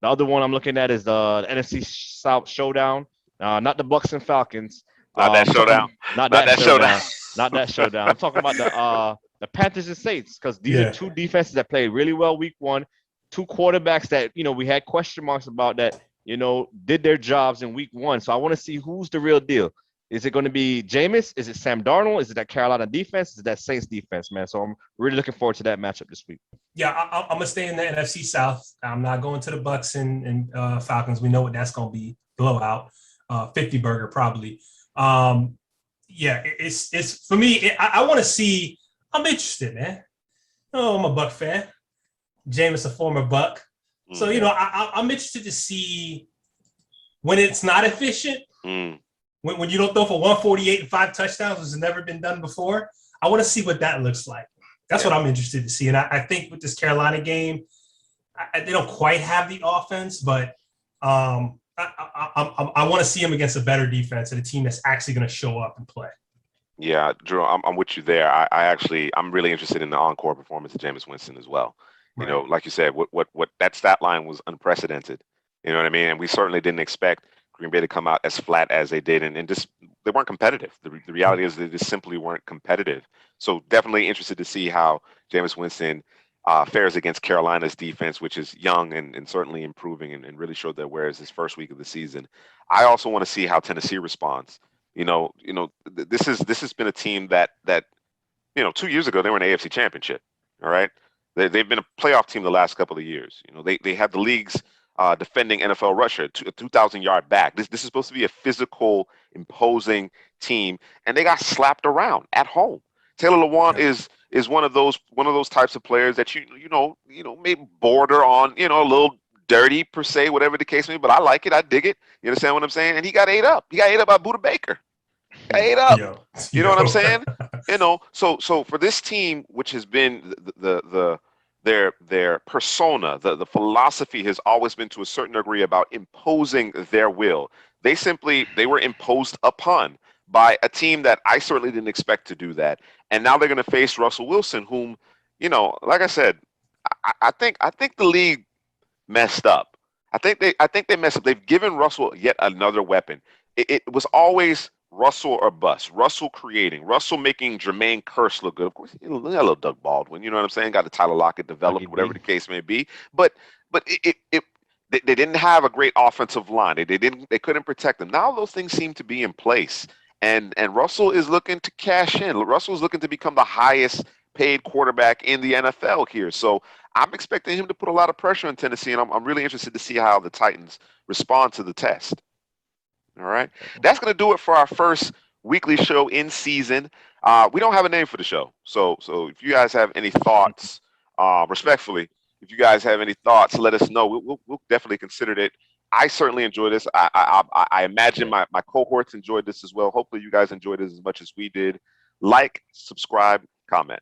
other one I'm looking at is the NFC South showdown. Not the Bucs and Falcons. Not that showdown. Not that showdown. Not that showdown. I'm talking about the Panthers and Saints, because these are 2 defenses that played really well week 1. 2 quarterbacks that we had question marks about that did their jobs in week 1. So I want to see who's the real deal. Is it going to be Jameis? Is it Sam Darnold? Is it that Carolina defense? Is it that Saints defense, man? So I'm really looking forward to that matchup this week. Yeah, I'm gonna stay in the NFC South. I'm not going to the Bucs and Falcons. We know what that's gonna be. Blowout, 50 burger probably. It's for me. I want to see. I'm interested, man. I'm a Buck fan. Jameis, a former Buck. So, I'm interested to see when it's not efficient, when you don't throw for 148 and 5 touchdowns, which has never been done before. I want to see what that looks like. That's what I'm interested to see. And I think with this Carolina game, they don't quite have the offense, but I want to see them against a better defense and a team that's actually going to show up and play. Yeah, Drew, I'm with you there. I'm really interested in the encore performance of Jameis Winston as well. Right. Like you said, what that stat line was unprecedented. You know what I mean? And we certainly didn't expect Green Bay to come out as flat as they did, and just they weren't competitive. The reality is they just simply weren't competitive. So definitely interested to see how Jameis Winston fares against Carolina's defense, which is young and certainly improving and really showed their wares this first week of the season. I also want to see how Tennessee responds. This has been a team that 2 years ago they were in the AFC Championship. All right. They've been a playoff team the last couple of years. They had the league's defending NFL rusher, a 2,000-yard back. This is supposed to be a physical, imposing team, and they got slapped around at home. Taylor Lewan is one of those types of players that may border on a little dirty per se, whatever the case may be. But I like it. I dig it. You understand what I'm saying? And he got ate up. He got ate up by Buda Baker. Got ate up. You know what I'm saying? So for this team, which has been their persona, the philosophy has always been to a certain degree about imposing their will. They were imposed upon by a team that I certainly didn't expect to do that. And now they're going to face Russell Wilson, whom, like I said, I think the league messed up. I think they messed up. They've given Russell yet another weapon. It was always Russell or bust. Russell creating. Russell making Jermaine Kearse look good. Of course, a little Doug Baldwin. You know what I'm saying? Got the Tyler Lockett developed, whatever the case may be. But they didn't have a great offensive line. They couldn't protect them. Now those things seem to be in place. And Russell is looking to cash in. Russell is looking to become the highest paid quarterback in the NFL here. So I'm expecting him to put a lot of pressure on Tennessee, and I'm really interested to see how the Titans respond to the test. All right. That's going to do it for our first weekly show in season. We don't have a name for the show. So if you guys have any thoughts, respectfully, if you guys have any thoughts, let us know. We'll definitely consider it. I certainly enjoy this. I imagine my cohorts enjoyed this as well. Hopefully you guys enjoyed this as much as we did. Like, subscribe, comment.